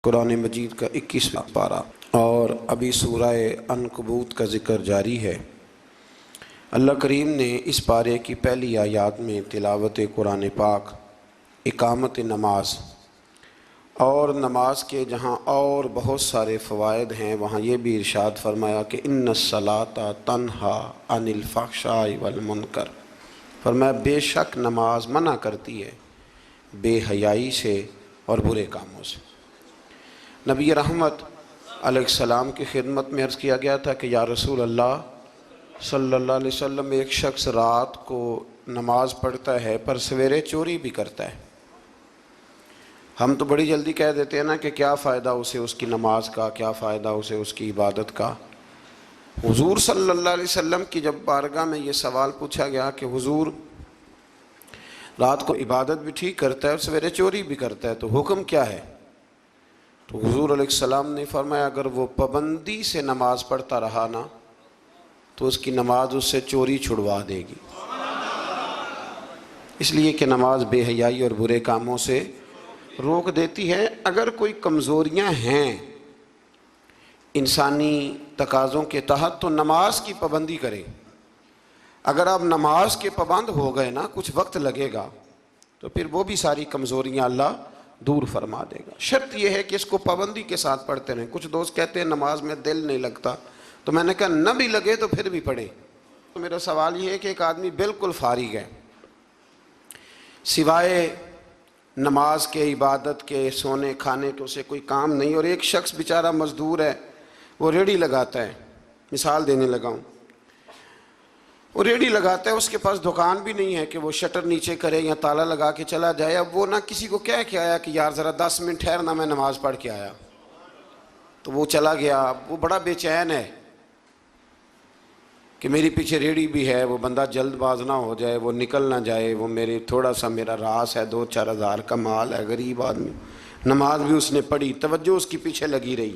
قرآن مجید کا 21واں پارہ اور ابھی سورہ عنکبوت کا ذکر جاری ہے۔ اللہ کریم نے اس پارے کی پہلی آیات میں تلاوت قرآن پاک، اقامت نماز اور نماز کے جہاں اور بہت سارے فوائد ہیں وہاں یہ بھی ارشاد فرمایا کہ ان الصلاۃ تنہا عن الفحشاء والمنکر، فرمایا بے شک نماز منع کرتی ہے بے حیائی سے اور برے کاموں سے۔ نبی رحمت علیہ السلام کی خدمت میں عرض کیا گیا تھا کہ یا رسول اللہ صلی اللہ علیہ وسلم، ایک شخص رات کو نماز پڑھتا ہے پر سویرے چوری بھی کرتا ہے۔ ہم تو بڑی جلدی کہہ دیتے ہیں نا کہ کیا فائدہ اسے اس کی نماز کا، کیا فائدہ اسے اس کی عبادت کا۔ حضور صلی اللہ علیہ وسلم کی جب بارگاہ میں یہ سوال پوچھا گیا کہ حضور رات کو عبادت بھی ٹھیک کرتا ہے اور سویرے چوری بھی کرتا ہے تو حکم کیا ہے؟ تو حضور علیہ السلام نے فرمایا اگر وہ پابندی سے نماز پڑھتا رہا نا تو اس کی نماز اس سے چوری چھڑوا دے گی، اس لیے کہ نماز بے حیائی اور برے کاموں سے روک دیتی ہے۔ اگر کوئی کمزوریاں ہیں انسانی تقاضوں کے تحت تو نماز کی پابندی کریں۔ اگر آپ نماز کے پابند ہو گئے نا، کچھ وقت لگے گا تو پھر وہ بھی ساری کمزوریاں اللہ دور فرما دے گا۔ شرط یہ ہے کہ اس کو پابندی کے ساتھ پڑھتے رہیں۔ کچھ دوست کہتے ہیں نماز میں دل نہیں لگتا، تو میں نے کہا نہ بھی لگے تو پھر بھی پڑھیں۔ تو میرا سوال یہ ہے کہ ایک آدمی بالکل فارغ ہے، سوائے نماز کے، عبادت کے، سونے کھانے کے اسے کوئی کام نہیں، اور ایک شخص بیچارہ مزدور ہے، وہ ریڑھی لگاتا ہے، مثال دینے لگا ہوں، وہ ریڑھی لگاتا ہے، اس کے پاس دکان بھی نہیں ہے کہ وہ شٹر نیچے کرے یا تالا لگا کے چلا جائے۔ اب وہ نہ کسی کو کہہ کے آیا کہ یار ذرا 10 منٹ ٹھہرنا میں نماز پڑھ کے آیا، تو وہ چلا گیا۔ اب وہ بڑا بے چین ہے کہ میری پیچھے ریڑھی بھی ہے، وہ بندہ جلد باز نہ ہو جائے، وہ نکل نہ جائے، وہ میرے تھوڑا سا میرا راس ہے، 2-4 ہزار کا مال ہے، غریب آدمی۔ نماز بھی اس نے پڑھی، توجہ اس کی پیچھے لگی رہی۔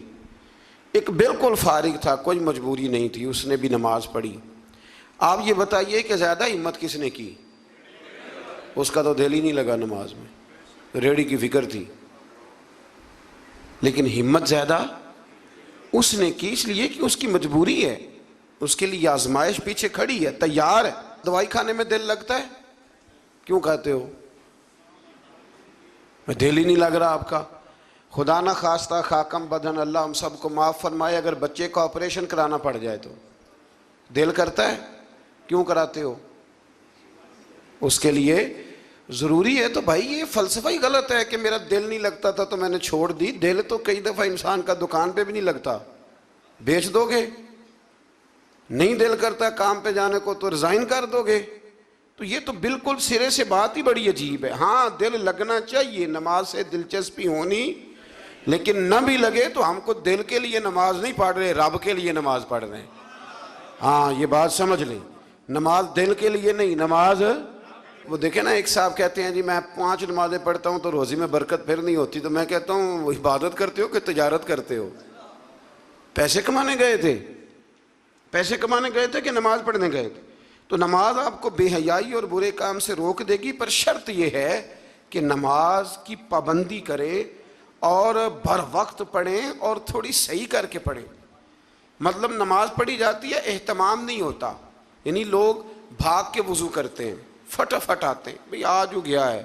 ایک بالکل فارغ تھا، کوئی مجبوری نہیں تھی، اس نے بھی نماز پڑھی۔ آپ یہ بتائیے کہ زیادہ ہمت کس نے کی؟ اس کا تو دل ہی نہیں لگا نماز میں، ریڑھی کی فکر تھی، لیکن ہمت زیادہ اس نے کی، اس لیے کہ اس کی مجبوری ہے، اس کے لیے آزمائش پیچھے کھڑی ہے، تیار ہے۔ دوائی کھانے میں دل لگتا ہے؟ کیوں کہتے ہو میں دل ہی نہیں لگ رہا آپ کا؟ خدا نہ خواستہ خاکم بدن، اللہ ہم سب کو معاف فرمائے، اگر بچے کا آپریشن کرانا پڑ جائے تو دل کرتا ہے؟ کیوں کراتے ہو؟ اس کے لیے ضروری ہے۔ تو بھائی یہ فلسفہ ہی غلط ہے کہ میرا دل نہیں لگتا تھا تو میں نے چھوڑ دی۔ دل تو کئی دفعہ انسان کا دکان پہ بھی نہیں لگتا، بیچ دو گے؟ نہیں دل کرتا کام پہ جانے کو تو ریزائن کر دو گے؟ تو یہ تو بالکل سرے سے بات ہی بڑی عجیب ہے۔ ہاں دل لگنا چاہیے، نماز سے دلچسپی ہونی، لیکن نہ بھی لگے تو ہم کو دل کے لیے نماز نہیں پڑھ رہے، رب کے لیے نماز پڑھ رہے ہیں۔ ہاں یہ بات سمجھ لیں، نماز دل کے لیے نہیں، نماز وہ دیکھیں نا، ایک صاحب کہتے ہیں جی میں 5 نمازیں پڑھتا ہوں تو روزی میں برکت پھر نہیں ہوتی، تو میں کہتا ہوں وہ عبادت کرتے ہو کہ تجارت کرتے ہو؟ پیسے کمانے گئے تھے؟ پیسے کمانے گئے تھے کہ نماز پڑھنے گئے تھے؟ تو نماز آپ کو بے حیائی اور برے کام سے روک دے گی، پر شرط یہ ہے کہ نماز کی پابندی کرے اور بر وقت پڑھیں اور تھوڑی صحیح کر کے پڑھیں۔ مطلب نماز پڑھی جاتی ہے، اہتمام نہیں ہوتا، یعنی لوگ بھاگ کے وضو کرتے ہیں، فٹافٹ آتے ہیں، بھئی آج ہو گیا ہے۔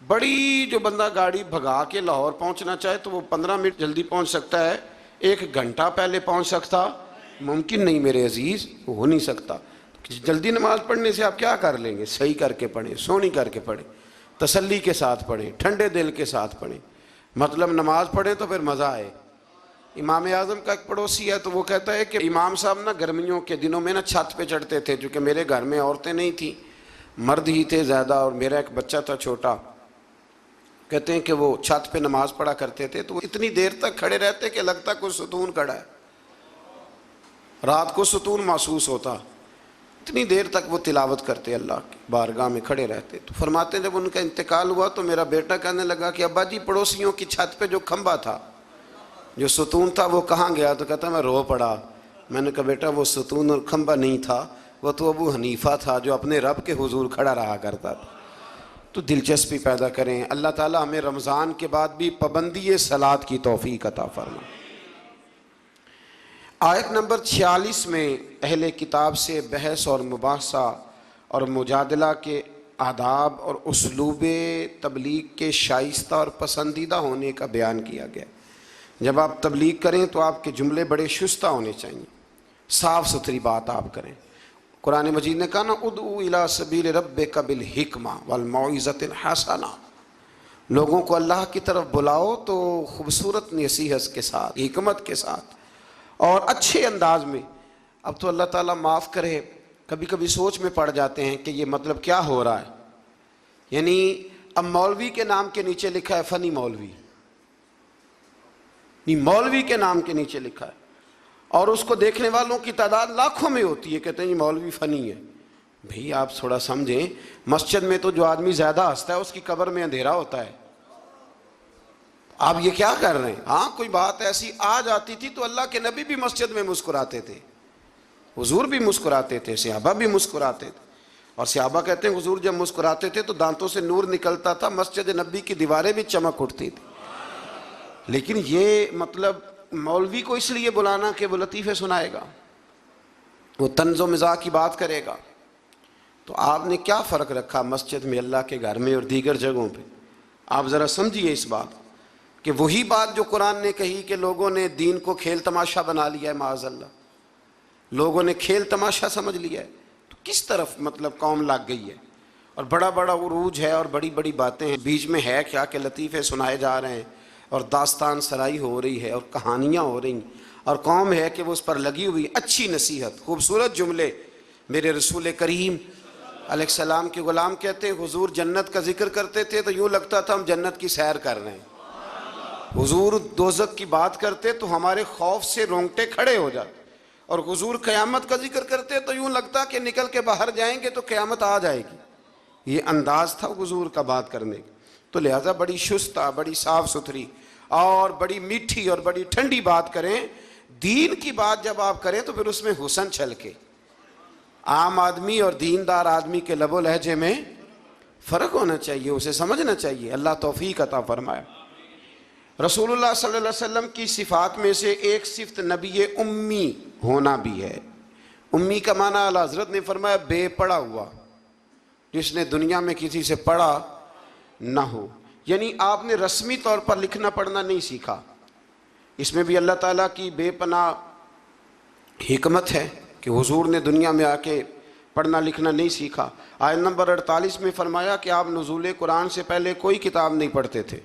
بڑی جو بندہ گاڑی بھگا کے لاہور پہنچنا چاہے تو وہ 15 منٹ جلدی پہنچ سکتا ہے، 1 گھنٹہ پہلے پہنچ سکتا ممکن نہیں میرے عزیز، وہ ہو نہیں سکتا۔ جلدی نماز پڑھنے سے آپ کیا کر لیں گے؟ صحیح کر کے پڑھیں، سونی کر کے پڑھیں، تسلی کے ساتھ پڑھیں، ٹھنڈے دل کے ساتھ پڑھیں۔ مطلب نماز پڑھیں تو پھر مزہ آئے۔ امام اعظم کا ایک پڑوسی ہے تو وہ کہتا ہے کہ امام صاحب نا گرمیوں کے دنوں میں نا چھت پہ چڑھتے تھے، چونکہ میرے گھر میں عورتیں نہیں تھیں، مرد ہی تھے زیادہ، اور میرا ایک بچہ تھا چھوٹا۔ کہتے ہیں کہ وہ چھت پہ نماز پڑھا کرتے تھے تو وہ اتنی دیر تک کھڑے رہتے کہ لگتا کوئی ستون کھڑا ہے، رات کو ستون محسوس ہوتا، اتنی دیر تک وہ تلاوت کرتے، اللہ کی بارگاہ میں کھڑے رہتے۔ تو فرماتے ہیں جب ان کا انتقال ہوا تو میرا بیٹا کہنے لگا کہ ابا جی پڑوسیوں کی چھت پہ جو کھمبا تھا، جو ستون تھا، وہ کہاں گیا؟ تو کہتا میں رو پڑا۔ میں نے کہا بیٹا وہ ستون اور کھمبا نہیں تھا، وہ تو ابو حنیفہ تھا جو اپنے رب کے حضور کھڑا رہا کرتا تھا۔ تو دلچسپی پیدا کریں۔ اللہ تعالیٰ ہمیں رمضان کے بعد بھی پابندی صلاۃ کی توفیق عطا فرمائے۔ آیت نمبر 46 میں اہل کتاب سے بحث اور مباحثہ اور مجادلہ کے آداب اور اسلوب تبلیغ کے شائستہ اور پسندیدہ ہونے کا بیان کیا گیا۔ جب آپ تبلیغ کریں تو آپ کے جملے بڑے شستہ ہونے چاہیے، صاف ستھری بات آپ کریں۔ قرآن مجید نے کہا نا ادعو الی سبیل ربک بالحکمہ والموعظۃ الحسنہ، لوگوں کو اللہ کی طرف بلاؤ تو خوبصورت نصیحت کے ساتھ، حکمت کے ساتھ اور اچھے انداز میں۔ اب تو اللہ تعالیٰ معاف کرے، کبھی کبھی سوچ میں پڑ جاتے ہیں کہ یہ مطلب کیا ہو رہا ہے، یعنی اب مولوی کے نام کے نیچے لکھا ہے فنی مولوی، مولوی کے نام کے نیچے لکھا ہے، اور اس کو دیکھنے والوں کی تعداد لاکھوں میں ہوتی ہے، کہتے ہیں یہ مولوی فنی ہے۔ بھئی آپ تھوڑا سمجھیں، مسجد میں تو جو آدمی زیادہ ہنستا ہے اس کی قبر میں اندھیرا ہوتا ہے۔ آپ یہ کیا کر رہے ہیں؟ ہاں کوئی بات ایسی آ جاتی تھی تو اللہ کے نبی بھی مسجد میں مسکراتے تھے، حضور بھی مسکراتے تھے، صحابہ بھی مسکراتے تھے، اور صحابہ کہتے ہیں حضور جب مسکراتے تھے تو دانتوں سے نور نکلتا تھا، مسجد نبی کی دیواریں بھی چمک اٹھتی تھی۔ لیکن یہ مطلب مولوی کو اس لیے بلانا کہ وہ لطیفے سنائے گا، وہ طنز و مزاح کی بات کرے گا، تو آپ نے کیا فرق رکھا مسجد میں، اللہ کے گھر میں اور دیگر جگہوں پہ؟ آپ ذرا سمجھیے اس بات کہ وہی بات جو قرآن نے کہی کہ لوگوں نے دین کو کھیل تماشا بنا لیا ہے، معاذ اللہ لوگوں نے کھیل تماشا سمجھ لیا ہے، تو کس طرف مطلب قوم لگ گئی ہے، اور بڑا بڑا عروج ہے اور بڑی بڑی باتیں ہیں، بیچ میں ہے کیا کہ لطیفے سنائے جا رہے ہیں اور داستان سرائی ہو رہی ہے اور کہانیاں ہو رہی ہیں، اور قوم ہے کہ وہ اس پر لگی ہوئی، اچھی نصیحت، خوبصورت جملے۔ میرے رسول کریم علیہ السلام کے غلام کہتے ہیں حضور جنت کا ذکر کرتے تھے تو یوں لگتا تھا ہم جنت کی سیر کر رہے ہیں، حضور دوزخ کی بات کرتے تو ہمارے خوف سے رونگٹے کھڑے ہو جاتے، اور حضور قیامت کا ذکر کرتے تو یوں لگتا کہ نکل کے باہر جائیں گے تو قیامت آ جائے گی۔ یہ انداز تھا حضور کا بات کرنے کا، تو لہذا بڑی شستہ، بڑی صاف ستھری اور بڑی میٹھی اور بڑی ٹھنڈی بات کریں۔ دین کی بات جب آپ کریں تو پھر اس میں حسن چھلکے۔ عام آدمی اور دیندار آدمی کے لب و لہجے میں فرق ہونا چاہیے، اسے سمجھنا چاہیے۔ اللہ توفیق عطا فرمائے۔ رسول اللہ صلی اللہ علیہ وسلم کی صفات میں سے ایک صفت نبی امی ہونا بھی ہے۔ امی کا معنی اعلیٰ حضرت نے فرمایا بے پڑھا ہوا، جس نے دنیا میں کسی سے پڑھا نہ ہو، یعنی آپ نے رسمی طور پر لکھنا پڑھنا نہیں سیکھا۔ اس میں بھی اللہ تعالیٰ کی بے پناہ حکمت ہے کہ حضور نے دنیا میں آ کے پڑھنا لکھنا نہیں سیکھا۔ آیت نمبر 48 میں فرمایا کہ آپ نزول قرآن سے پہلے کوئی کتاب نہیں پڑھتے تھے۔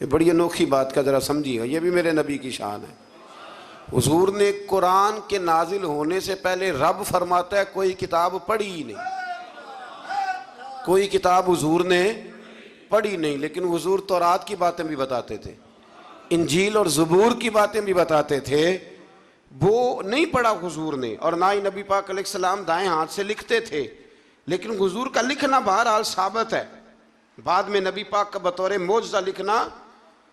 یہ بڑی انوکھی بات کا ذرا سمجھیے گا، یہ بھی میرے نبی کی شان ہے۔ حضور نے قرآن کے نازل ہونے سے پہلے رب فرماتا ہے کوئی کتاب پڑھی ہی نہیں، کوئی کتاب حضور نے پڑھی نہیں، لیکن حضور تورات کی باتیں بھی بتاتے تھے، انجیل اور زبور کی باتیں بھی بتاتے تھے، وہ نہیں پڑھا حضور نے، اور نہ ہی نبی پاک علیہ السلام دائیں ہاتھ سے لکھتے تھے، لیکن حضور کا لکھنا بہرحال ثابت ہے۔ بعد میں نبی پاک کا بطور معجزہ لکھنا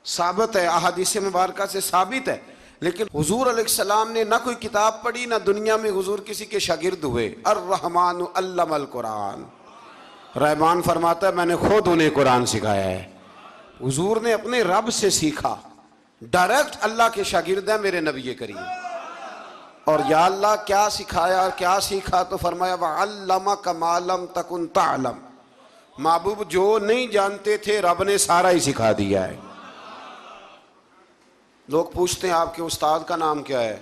ثابت ہے، احادیث مبارکہ سے ثابت ہے، لیکن حضور علیہ السلام نے نہ کوئی کتاب پڑھی، نہ دنیا میں حضور کسی کے شاگرد ہوئے۔ الرحمن علم القرآن، رحمان فرماتا ہے میں نے خود انہیں قرآن سکھایا ہے۔ حضور نے اپنے رب سے سیکھا، ڈائریکٹ اللہ کے شاگرد ہیں میرے نبی کریم۔ اور یا اللہ کیا سکھایا اور کیا سیکھا؟ تو فرمایا وَعَلَّمَكَ مَا لَمْ تَكُنْ تَعْلَمْ، محبوب جو نہیں جانتے تھے رب نے سارا ہی سکھا دیا ہے۔ لوگ پوچھتے ہیں آپ کے استاد کا نام کیا ہے؟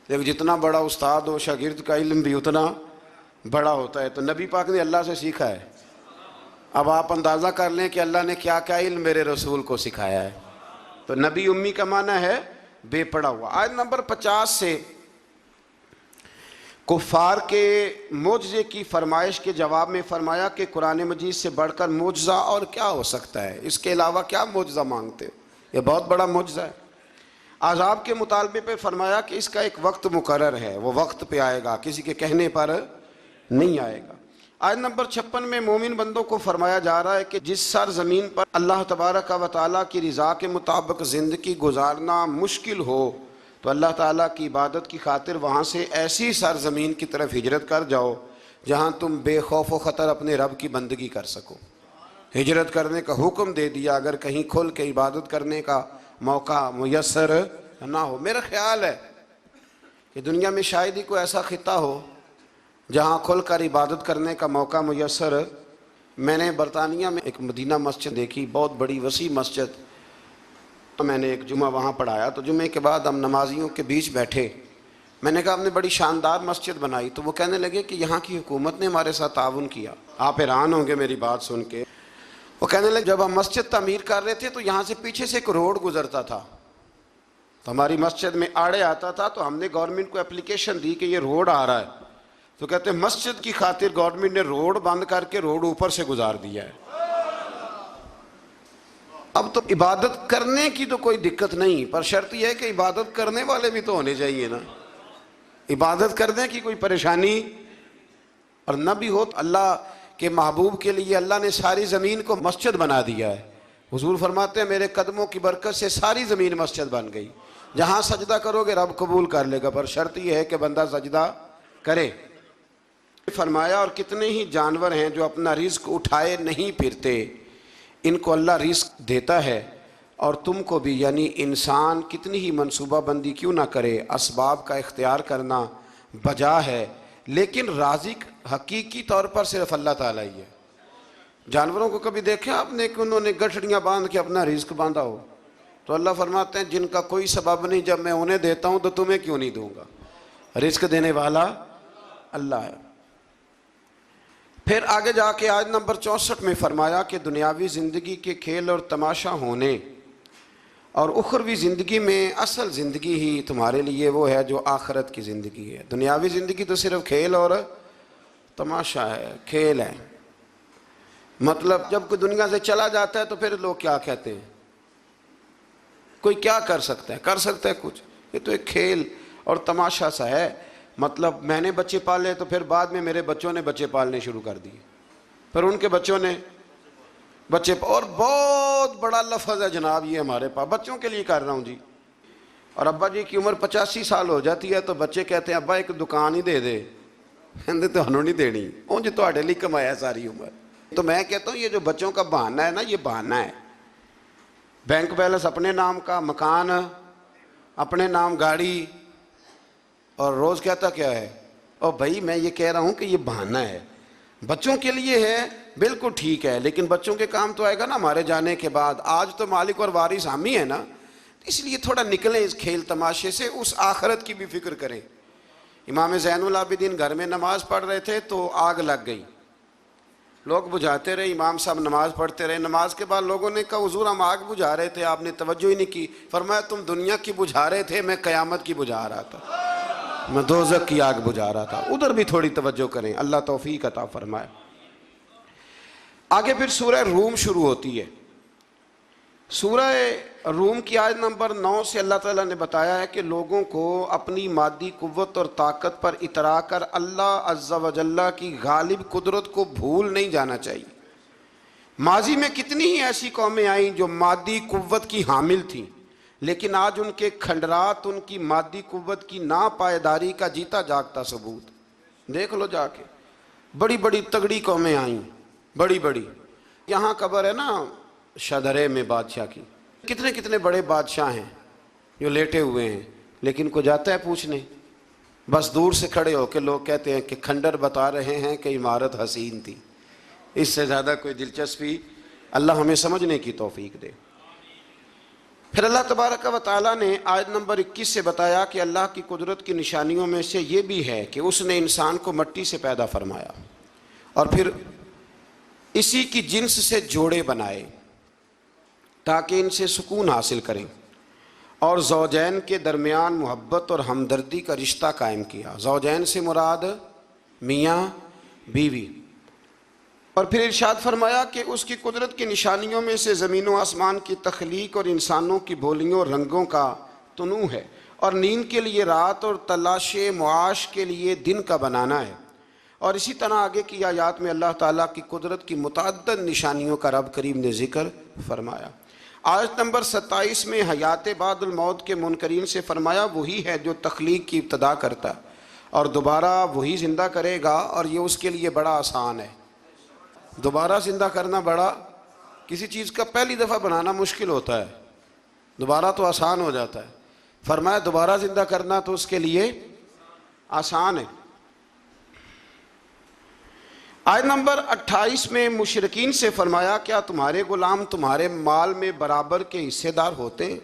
لیکن جتنا بڑا استاد ہو شاگرد کا علم بھی اتنا بڑا ہوتا ہے، تو نبی پاک نے اللہ سے سیکھا ہے۔ اب آپ اندازہ کر لیں کہ اللہ نے کیا کیا علم میرے رسول کو سکھایا ہے۔ تو نبی امی کا معنی ہے بے پڑھا ہوا۔ آیت نمبر 50 سے کفار کے معجزے کی فرمائش کے جواب میں فرمایا کہ قرآن مجید سے بڑھ کر معجزہ اور کیا ہو سکتا ہے، اس کے علاوہ کیا معجزہ مانگتے ہو، یہ بہت بڑا معجزہ ہے۔ عذاب کے مطالبے پہ فرمایا کہ اس کا ایک وقت مقرر ہے، وہ وقت پہ آئے گا، کسی کے کہنے پر نہیں آئے گا۔ آیت نمبر 56 میں مومن بندوں کو فرمایا جا رہا ہے کہ جس سرزمین پر اللہ تبارک و تعالیٰ کی رضا کے مطابق زندگی گزارنا مشکل ہو تو اللہ تعالیٰ کی عبادت کی خاطر وہاں سے ایسی سرزمین کی طرف ہجرت کر جاؤ جہاں تم بے خوف و خطر اپنے رب کی بندگی کر سکو۔ ہجرت کرنے کا حکم دے دیا اگر کہیں کھل کے عبادت کرنے کا موقع میسر نہ ہو۔ میرا خیال ہے کہ دنیا میں شاید ہی کوئی ایسا خطہ ہو جہاں کھل کر عبادت کرنے کا موقع میسر۔ میں نے برطانیہ میں ایک مدینہ مسجد دیکھی، بہت بڑی وسیع مسجد۔ میں نے ایک جمعہ وہاں پڑھایا تو جمعے کے بعد ہم نمازیوں کے بیچ بیٹھے، میں نے کہا آپ نے بڑی شاندار مسجد بنائی، تو وہ کہنے لگے کہ یہاں کی حکومت نے ہمارے ساتھ تعاون کیا۔ آپ حیران ہوں گے میری بات سن کے۔ وہ کہنے لگے جب ہم مسجد تعمیر کر رہے تھے تو یہاں سے پیچھے سے ایک روڈ گزرتا تھا، تو ہماری مسجد میں آڑے آتا تھا، تو ہم نے گورنمنٹ کو اپلیکیشن دی کہ یہ روڈ آ رہا ہے، تو کہتے ہیں مسجد کی خاطر گورنمنٹ نے روڈ بند کر کے روڈ اوپر سے گزار دیا ہے۔ اب تو عبادت کرنے کی تو کوئی دقت نہیں، پر شرط یہ ہے کہ عبادت کرنے والے بھی تو ہونے چاہیے نا۔ عبادت کرنے کی کوئی پریشانی اور نہ بھی ہو تو اللہ کے محبوب کے لیے اللہ نے ساری زمین کو مسجد بنا دیا ہے۔ حضور فرماتے ہیں میرے قدموں کی برکت سے ساری زمین مسجد بن گئی، جہاں سجدہ کرو گے رب قبول کر لے گا، پر شرط یہ ہے کہ بندہ سجدہ کرے۔ فرمایا اور کتنے ہی جانور ہیں جو اپنا رزق اٹھائے نہیں پھرتے، ان کو اللہ رزق دیتا ہے، اور تم کو بھی، یعنی انسان کتنی ہی منصوبہ بندی کیوں نہ کرے، اسباب کا اختیار کرنا بجا ہے، لیکن رازق حقیقی طور پر صرف اللہ تعالیٰ ہی ہے۔ جانوروں کو کبھی دیکھیں آپ نے کہ انہوں نے گٹھڑیاں باندھ کے اپنا رزق باندھا ہو؟ تو اللہ فرماتے ہیں جن کا کوئی سبب نہیں، جب میں انہیں دیتا ہوں تو تمہیں کیوں نہیں دوں گا؟ رزق دینے والا اللہ ہے۔ پھر آگے جا کے آیت نمبر 64 میں فرمایا کہ دنیاوی زندگی کے کھیل اور تماشا ہونے اور اخروی زندگی میں اصل زندگی ہی تمہارے لیے وہ ہے جو آخرت کی زندگی ہے۔ دنیاوی زندگی تو صرف کھیل اور تماشا ہے، کھیل ہے۔ مطلب جب کوئی دنیا سے چلا جاتا ہے تو پھر لوگ کیا کہتے ہیں؟ کوئی کیا کر سکتا ہے؟ کر سکتا ہے کچھ؟ یہ تو ایک کھیل اور تماشا سا ہے۔ مطلب میں نے بچے پالے تو پھر بعد میں میرے بچوں نے بچے پالنے شروع کر دیے، پھر ان کے بچوں نے بچے، اور بہت بڑا لفظ ہے جناب یہ ہمارے پاس، بچوں کے لیے کر رہا ہوں جی۔ اور ابا جی کی عمر 85 سال ہو جاتی ہے تو بچے کہتے ہیں ابا ایک دکان ہی دے دے، کہتے تو ہنوں نہیں دینی، اون جی تہاڈے لیے کمایا ساری عمر۔ تو میں کہتا ہوں یہ جو بچوں کا بہانہ ہے نا، یہ بہانہ ہے۔ بینک بیلنس اپنے نام کا، مکان اپنے نام، گاڑی، اور روز کہتا کیا ہے؟ اور بھائی میں یہ کہہ رہا ہوں کہ یہ بہانہ ہے، بچوں کے لیے ہے، بالکل ٹھیک ہے، لیکن بچوں کے کام تو آئے گا نا ہمارے جانے کے بعد۔ آج تو مالک اور وارث ہم ہی ہیں نا، اس لیے تھوڑا نکلیں اس کھیل تماشے سے، اس آخرت کی بھی فکر کریں۔ امام زین العابدین گھر میں نماز پڑھ رہے تھے تو آگ لگ گئی، لوگ بجھاتے رہے، امام صاحب نماز پڑھتے رہے۔ نماز کے بعد لوگوں نے کہا حضور ہم آگ بجھا رہے تھے، آپ نے توجہ ہی نہیں کی۔ فرمایا تم دنیا کی بجھا رہے تھے، میں قیامت کی بجھا رہا تھا، میں دوزخ کی آگ بجھا رہا تھا۔ ادھر بھی تھوڑی توجہ کریں، اللہ توفیق عطا فرمائے۔ آگے پھر سورہ روم شروع ہوتی ہے۔ سورہ روم کی آیت نمبر 9 سے اللہ تعالیٰ نے بتایا ہے کہ لوگوں کو اپنی مادی قوت اور طاقت پر اترا کر اللہ عز و جل کی غالب قدرت کو بھول نہیں جانا چاہیے۔ ماضی میں کتنی ہی ایسی قومیں آئیں جو مادی قوت کی حامل تھیں، لیکن آج ان کے کھنڈرات ان کی مادی قوت کی ناپائیداری کا جیتا جاگتا ثبوت دیکھ لو جا کے۔ بڑی بڑی تگڑی قومیں آئیں، بڑی بڑی۔ یہاں قبر ہے نا شدرے میں بادشاہ کی، کتنے کتنے بڑے بادشاہ ہیں جو لیٹے ہوئے ہیں، لیکن کو جاتا ہے پوچھنے؟ بس دور سے کھڑے ہو کے لوگ کہتے ہیں کہ کھنڈر بتا رہے ہیں کہ عمارت حسین تھی، اس سے زیادہ کوئی دلچسپی۔ اللہ ہمیں سمجھنے کی توفیق دے۔ پھر اللہ تبارک و تعالیٰ نے آیت نمبر 21 سے بتایا کہ اللہ کی قدرت کی نشانیوں میں سے یہ بھی ہے کہ اس نے انسان کو مٹی سے پیدا فرمایا اور پھر اسی کی جنس سے جوڑے بنائے تاکہ ان سے سکون حاصل کریں، اور زوجین کے درمیان محبت اور ہمدردی کا رشتہ قائم کیا۔ زوجین سے مراد میاں بیوی۔ اور پھر ارشاد فرمایا کہ اس کی قدرت کی نشانیوں میں سے زمین و آسمان کی تخلیق اور انسانوں کی بولیوں اور رنگوں کا تنوع ہے، اور نیند کے لیے رات اور تلاش معاش کے لیے دن کا بنانا ہے۔ اور اسی طرح آگے کی آیات میں اللہ تعالیٰ کی قدرت کی متعدد نشانیوں کا رب کریم نے ذکر فرمایا۔ آیت نمبر 27 میں حیات بعد الموت کے منکرین سے فرمایا وہی ہے جو تخلیق کی ابتدا کرتا اور دوبارہ وہی زندہ کرے گا، اور یہ اس کے لیے بڑا آسان ہے۔ دوبارہ زندہ کرنا بڑا، کسی چیز کا پہلی دفعہ بنانا مشکل ہوتا ہے، دوبارہ تو آسان ہو جاتا ہے۔ فرمایا دوبارہ زندہ کرنا تو اس کے لیے آسان ہے۔ آیت نمبر 28 میں مشرکین سے فرمایا کیا تمہارے غلام تمہارے مال میں برابر کے حصے دار ہوتے ہیں؟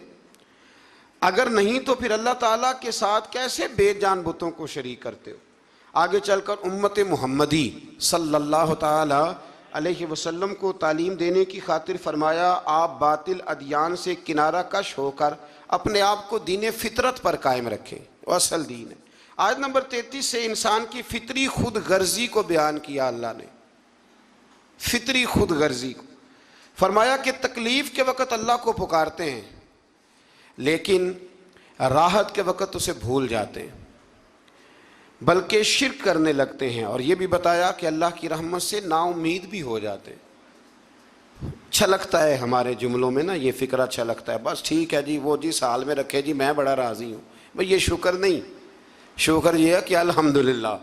اگر نہیں تو پھر اللہ تعالیٰ کے ساتھ کیسے بے جان بتوں کو شریک کرتے ہو؟ آگے چل کر امت محمدی صلی اللہ تعالی علیہ وسلم کو تعلیم دینے کی خاطر فرمایا آپ باطل ادیان سے کنارہ کش ہو کر اپنے آپ کو دین فطرت پر قائم رکھیں، وہ اصل دین ہے۔ آیت نمبر 33 سے انسان کی فطری خود غرضی کو بیان کیا اللہ نے، فطری خود غرضی کو۔ فرمایا کہ تکلیف کے وقت اللہ کو پکارتے ہیں لیکن راحت کے وقت اسے بھول جاتے ہیں، بلکہ شرک کرنے لگتے ہیں، اور یہ بھی بتایا کہ اللہ کی رحمت سے نا امید بھی ہو جاتے ہیں۔ چھلکتا ہے ہمارے جملوں میں نا یہ فکرہ چھلکتا ہے، بس ٹھیک ہے جی وہ جس حال میں رکھے جی میں بڑا راضی ہوں۔ بھئی یہ شکر نہیں، شکر یہ ہے کہ الحمدللہ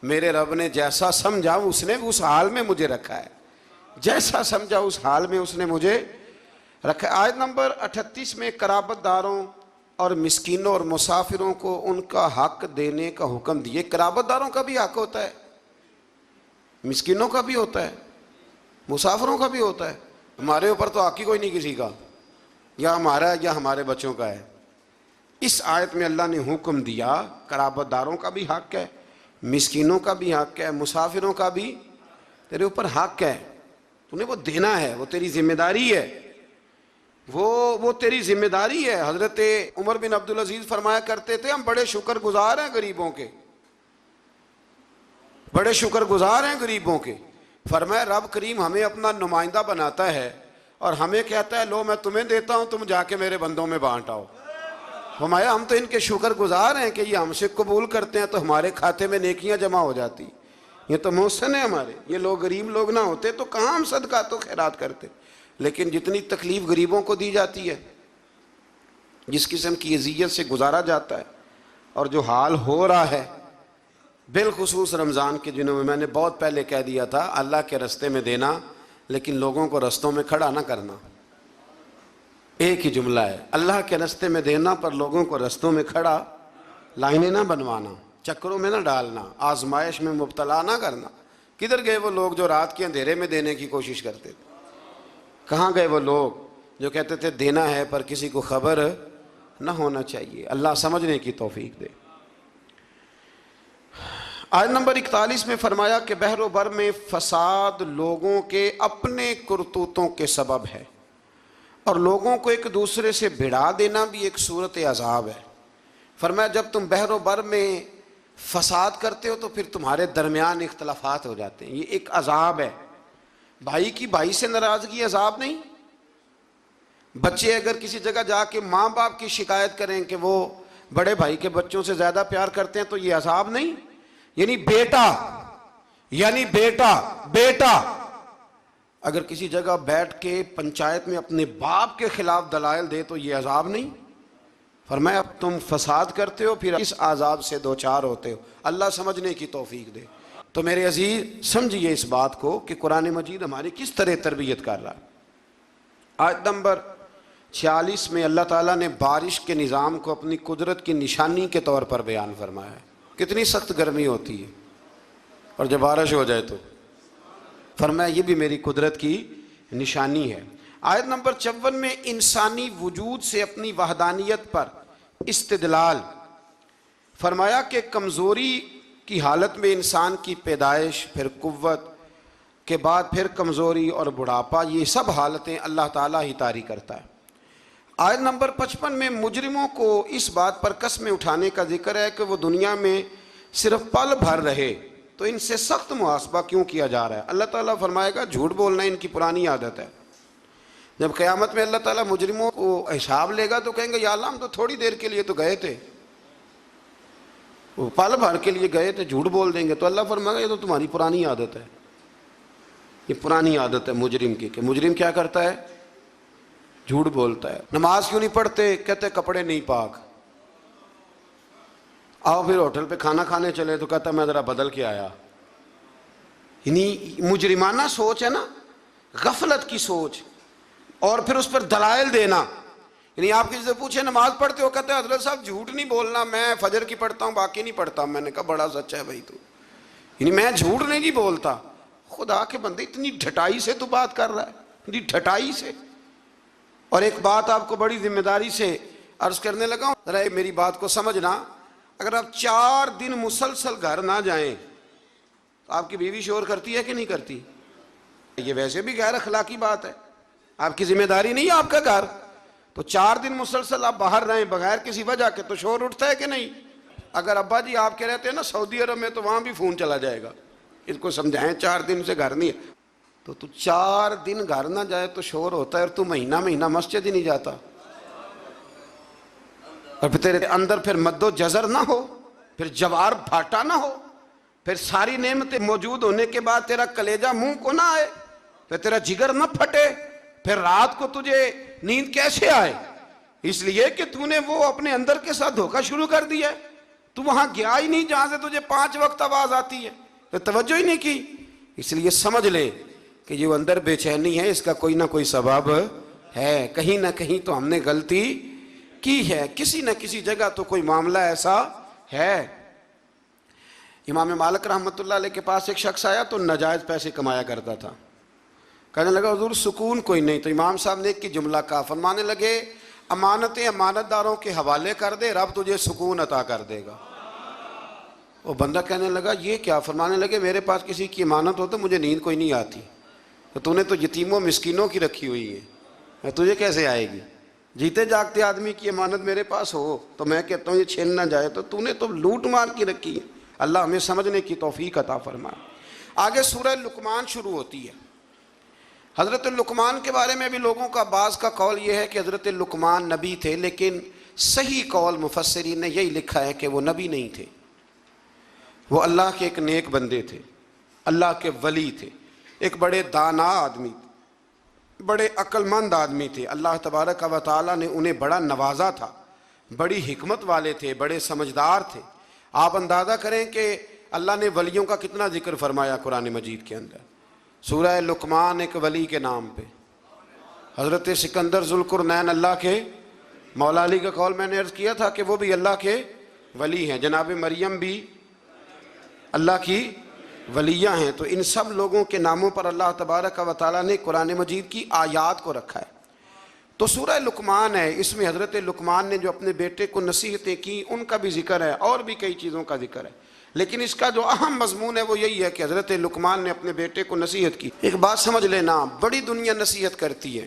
میرے رب نے جیسا سمجھا اس نے اس حال میں مجھے رکھا ہے، جیسا سمجھا اس حال میں اس نے مجھے رکھا ہے۔ آیت نمبر 38 میں قرابت داروں اور مسکینوں اور مسافروں کو ان کا حق دینے کا حکم دیے۔ قرابت داروں کا بھی حق ہوتا ہے، مسکینوں کا بھی ہوتا ہے، مسافروں کا بھی ہوتا ہے۔ ہمارے اوپر تو حق ہی کوئی نہیں کسی کا، یا ہمارا ہے یا ہمارے بچوں کا ہے۔ اس آیت میں اللہ نے حکم دیا قرابت داروں کا بھی حق ہے، مسکینوں کا بھی حق ہے، مسافروں کا بھی تیرے اوپر حق ہے، تو نے وہ دینا ہے، وہ تیری ذمہ داری ہے، وہ تیری ذمہ داری ہے۔ حضرت عمر بن عبدالعزیز فرمایا کرتے تھے ہم بڑے شکر گزار ہیں غریبوں کے، بڑے شکر گزار ہیں غریبوں کے۔ فرمایا رب کریم ہمیں اپنا نمائندہ بناتا ہے اور ہمیں کہتا ہے لو میں تمہیں دیتا ہوں تم جا کے میرے بندوں میں بانٹ آؤ۔ فرمایا ہم تو ان کے شکر گزار ہیں کہ یہ ہم سے قبول کرتے ہیں تو ہمارے کھاتے میں نیکیاں جمع ہو جاتی، یہ تو محسن ہے ہمارے۔ یہ لوگ غریب لوگ نہ ہوتے تو کہاں ہم صدقات و خیرات کرتے، لیکن جتنی تکلیف غریبوں کو دی جاتی ہے، جس قسم کی اذیت سے گزارا جاتا ہے، اور جو حال ہو رہا ہے بالخصوص رمضان کے دنوں میں، میں نے بہت پہلے کہہ دیا تھا اللہ کے رستے میں دینا لیکن لوگوں کو رستوں میں کھڑا نہ کرنا۔ ایک ہی جملہ ہے، اللہ کے رستے میں دینا پر لوگوں کو رستوں میں کھڑا، لائنیں نہ بنوانا، چکروں میں نہ ڈالنا، آزمائش میں مبتلا نہ کرنا۔ کدھر گئے وہ لوگ جو رات کے اندھیرے میں دینے کی کوشش کرتے تھے؟ کہاں گئے وہ لوگ جو کہتے تھے دینا ہے پر کسی کو خبر نہ ہونا چاہیے؟ اللہ سمجھنے کی توفیق دے۔ آیت نمبر 41 میں فرمایا کہ بحر و بر میں فساد لوگوں کے اپنے کرتوتوں کے سبب ہے، اور لوگوں کو ایک دوسرے سے بھڑا دینا بھی ایک صورت عذاب ہے۔ فرمایا جب تم بحر و بر میں فساد کرتے ہو تو پھر تمہارے درمیان اختلافات ہو جاتے ہیں، یہ ایک عذاب ہے۔ بھائی کی بھائی سے ناراضگی عذاب نہیں؟ بچے اگر کسی جگہ جا کے ماں باپ کی شکایت کریں کہ وہ بڑے بھائی کے بچوں سے زیادہ پیار کرتے ہیں تو یہ عذاب نہیں؟ یعنی بیٹا اگر کسی جگہ بیٹھ کے پنچایت میں اپنے باپ کے خلاف دلائل دے تو یہ عذاب نہیں؟ فرمایا اب تم فساد کرتے ہو پھر اس عذاب سے دوچار ہوتے ہو۔ اللہ سمجھنے کی توفیق دے۔ تو میرے عزیز سمجھئے اس بات کو کہ قرآن مجید ہماری کس طرح تربیت کر رہا ہے۔ آیت نمبر 46 میں اللہ تعالیٰ نے بارش کے نظام کو اپنی قدرت کی نشانی کے طور پر بیان فرمایا ہے۔ کتنی سخت گرمی ہوتی ہے اور جب بارش ہو جائے تو فرمایا یہ بھی میری قدرت کی نشانی ہے۔ آیت نمبر 54 میں انسانی وجود سے اپنی وحدانیت پر استدلال فرمایا کہ کمزوری کی حالت میں انسان کی پیدائش، پھر قوت کے بعد پھر کمزوری اور بڑھاپا، یہ سب حالتیں اللہ تعالیٰ ہی طاری کرتا ہے۔ آیت نمبر 55 میں مجرموں کو اس بات پر قسمیں اٹھانے کا ذکر ہے کہ وہ دنیا میں صرف پل بھر رہے تو ان سے سخت محاسبہ کیوں کیا جا رہا ہے؟ اللہ تعالیٰ فرمائے گا جھوٹ بولنا ان کی پرانی عادت ہے۔ جب قیامت میں اللہ تعالیٰ مجرموں کو حساب لے گا تو کہیں گے یا اللہ ہم تو تھوڑی دیر کے لیے تو گئے تھے، وہ پل بھر کے لیے گئے تھے، جھوٹ بول دیں گے تو اللہ فرمائے گا یہ تو تمہاری پرانی عادت ہے، یہ پرانی عادت ہے مجرم کی۔ کہ مجرم کیا کرتا ہے؟ جھوٹ بولتا ہے۔ نماز کیوں نہیں پڑھتے؟ کہتے کپڑے نہیں پاک۔ آؤ پھر ہوٹل پہ کھانا کھانے چلے تو کہتا میں ذرا بدل کے آیا. یعنی مجرمانہ سوچ ہے نا, غفلت کی سوچ, اور پھر اس پر دلائل دینا. یعنی آپ کسی سے پوچھے نماز پڑھتے ہو, کہتے ہیں حضرت صاحب جھوٹ نہیں بولنا, میں فجر کی پڑھتا ہوں باقی نہیں پڑھتا. میں نے کہا بڑا سچا ہے بھائی تو, یعنی میں جھوٹ نہیں جی بولتا. خدا کے بندے اتنی ڈھٹائی سے تو بات کر رہا ہے, اتنی ڈھٹائی سے. اور ایک بات آپ کو بڑی ذمہ داری سے عرض کرنے لگا ہوں, ذرا میری بات کو سمجھنا. اگر آپ 4 دن مسلسل گھر نہ جائیں تو آپ کی بیوی شور کرتی ہے کہ نہیں کرتی؟ یہ ویسے بھی غیر اخلاقی بات ہے, آپ کی ذمہ داری نہیں ہے آپ کا گھر. تو 4 دن مسلسل آپ باہر رہیں بغیر کسی وجہ کے تو شور اٹھتا ہے کہ نہیں؟ اگر ابا جی آپ کے رہتے ہیں نا سعودی عرب میں تو وہاں بھی فون چلا جائے گا. اس کو سمجھائیں 4 دن سے گھر نہیں ہے تو 4 دن گھر نہ جائے تو شور ہوتا ہے, اور تو مہینہ مہینہ مسجد ہی نہیں جاتا, اور پھر تیرے اندر پھر مد و جزر نہ ہو, پھر جوار پھاٹا نہ ہو, پھر ساری نعمتیں موجود ہونے کے بعد تیرا کلیجہ منہ کو نہ آئے, پھر تیرا جگر نہ پھٹے, پھر رات کو تجھے نیند کیسے آئے؟ اس لیے کہ تو نے وہ اپنے اندر کے ساتھ دھوکہ شروع کر دیا ہے. تو وہاں گیا ہی نہیں جہاں سے تجھے 5 وقت آواز آتی ہے, تو توجہ ہی نہیں کی. اس لیے سمجھ لے کہ جو اندر بے چینی ہے اس کا کوئی نہ کوئی سبب ہے, کہیں نہ کہیں تو ہم نے غلطی کی ہے, کسی نہ کسی جگہ تو کوئی معاملہ ایسا ہے. امام مالک رحمۃ اللہ علیہ کے پاس ایک شخص آیا تو ناجائز پیسے کمایا کرتا تھا. کہنے لگا حضور سکون کوئی نہیں. تو امام صاحب نے ایک کی جملہ کہا, فرمانے لگے امانتیں امانت داروں کے حوالے کر دے, رب تجھے سکون عطا کر دے گا. وہ بندہ کہنے لگا یہ کیا؟ فرمانے لگے میرے پاس کسی کی امانت ہو تو مجھے نیند کوئی نہیں آتی, تو نے تو یتیموں مسکینوں کی رکھی ہوئی ہے, تجھے کیسے آئے گی؟ جیتے جاگتے آدمی کی امانت میرے پاس ہو تو میں کہتا ہوں یہ چھین نہ جائے, تو نے تو لوٹ مار کی رکھی ہے. اللہ ہمیں سمجھنے کی توفیق عطا فرمائے. آگے سورہ لقمان شروع ہوتی ہے. حضرت لقمان کے بارے میں بھی لوگوں کا بعض کا قول یہ ہے کہ حضرت لقمان نبی تھے, لیکن صحیح قول مفسرین نے یہی لکھا ہے کہ وہ نبی نہیں تھے, وہ اللہ کے ایک نیک بندے تھے, اللہ کے ولی تھے, ایک بڑے دانا آدمی تھے, بڑے عقل مند آدمی تھے. اللہ تبارک و تعالیٰ نے انہیں بڑا نوازا تھا, بڑی حکمت والے تھے, بڑے سمجھدار تھے. آپ اندازہ کریں کہ اللہ نے ولیوں کا کتنا ذکر فرمایا قرآن مجید کے اندر. سورہ لقمان ایک ولی کے نام پہ, حضرت سکندر ذوالقرنین اللہ کے مولا علی کا قول میں نے عرض کیا تھا کہ وہ بھی اللہ کے ولی ہیں, جناب مریم بھی اللہ کی ولیہ ہیں. تو ان سب لوگوں کے ناموں پر اللہ تبارک و تعالیٰ نے قرآن مجید کی آیات کو رکھا ہے. تو سورہ لقمان ہے, اس میں حضرت لقمان نے جو اپنے بیٹے کو نصیحتیں کی ان کا بھی ذکر ہے, اور بھی کئی چیزوں کا ذکر ہے, لیکن اس کا جو اہم مضمون ہے وہ یہی ہے کہ حضرت لقمان نے اپنے بیٹے کو نصیحت کی. ایک بات سمجھ لینا, بڑی دنیا نصیحت کرتی ہے,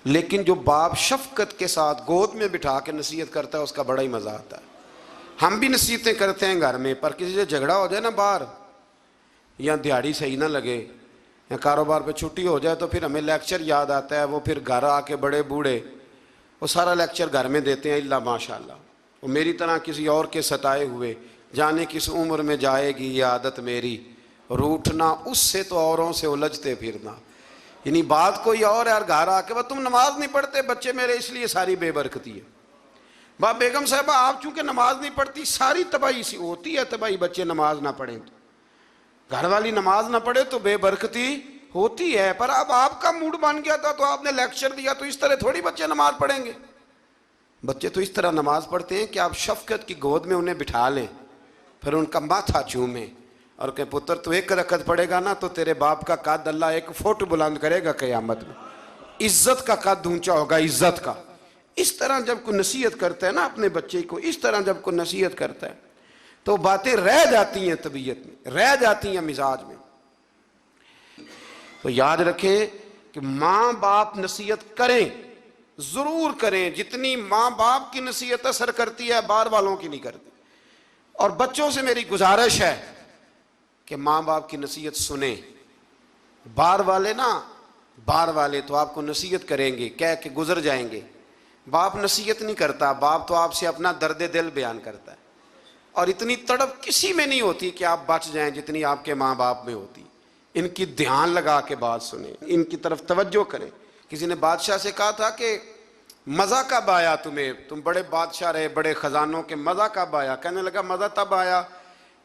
لیکن جو باپ شفقت کے ساتھ گود میں بٹھا کے نصیحت کرتا ہے اس کا بڑا ہی مزہ آتا ہے. ہم بھی نصیحتیں کرتے ہیں گھر میں, پر کسی سے جھگڑا ہو جائے نا باہر, یا دیہڑی صحیح نہ لگے, یا کاروبار پہ چھٹی ہو جائے تو پھر ہمیں لیکچر یاد آتا ہے, وہ پھر گھر آ کے بڑے بوڑھے وہ سارا لیکچر گھر میں دیتے ہیں. اللہ ماشاء اللہ, وہ میری طرح کسی اور کے ستائے ہوئے, جانے کس عمر میں جائے گی یہ عادت میری, روٹھنا اس سے تو اوروں سے الجھتے پھرنا. یعنی بات کوئی اور ہے, اور گھر آ کے وہ تم نماز نہیں پڑھتے بچے میرے اس لیے ساری بے برکتی ہے. باپ بیگم صاحبہ آپ چونکہ نماز نہیں پڑھتی ساری تباہی سی ہوتی ہے, تباہی بچے نماز نہ پڑھیں تو, گھر والی نماز نہ پڑھے تو بے برکتی ہوتی ہے. پر اب آپ کا موڈ بن گیا تھا تو آپ نے لیکچر دیا, تو اس طرح تھوڑی بچے نماز پڑھیں گے. بچے تو اس طرح نماز پڑھتے ہیں کہ آپ شفقت کی گود میں انہیں بٹھا لیں, پھر ان کا ماتھا چومیں اور کہ پتر تو 1 رکعت پڑھے گا نا تو تیرے باپ کا قد اللہ 1 فٹ بلند کرے گا قیامت میں, عزت کا قد اونچا ہوگا, عزت کا. اس طرح جب کوئی نصیحت کرتا ہے نا اپنے بچے کو, اس طرح جب کوئی نصیحت کرتا ہے تو باتیں رہ جاتی ہیں طبیعت میں, رہ جاتی ہیں مزاج میں. تو یاد رکھیں کہ ماں باپ نصیحت کریں, ضرور کریں, جتنی ماں باپ کی نصیحت اثر کرتی ہے باہر والوں کی نہیں کرتی. اور بچوں سے میری گزارش ہے کہ ماں باپ کی نصیحت سنیں. باہر والے نا, باہر والے تو آپ کو نصیحت کریں گے, کہہ کے گزر جائیں گے. باپ نصیحت نہیں کرتا, باپ تو آپ سے اپنا درد دل بیان کرتا ہے, اور اتنی تڑپ کسی میں نہیں ہوتی کہ آپ بچ جائیں جتنی آپ کے ماں باپ میں ہوتی. ان کی دھیان لگا کے بات سنیں, ان کی طرف توجہ کریں. کسی نے بادشاہ سے کہا تھا کہ مزہ کب آیا تمہیں؟ تم بڑے بادشاہ رہے، بڑے خزانوں کے، مزہ کب آیا؟ کہنے لگا مزہ تب آیا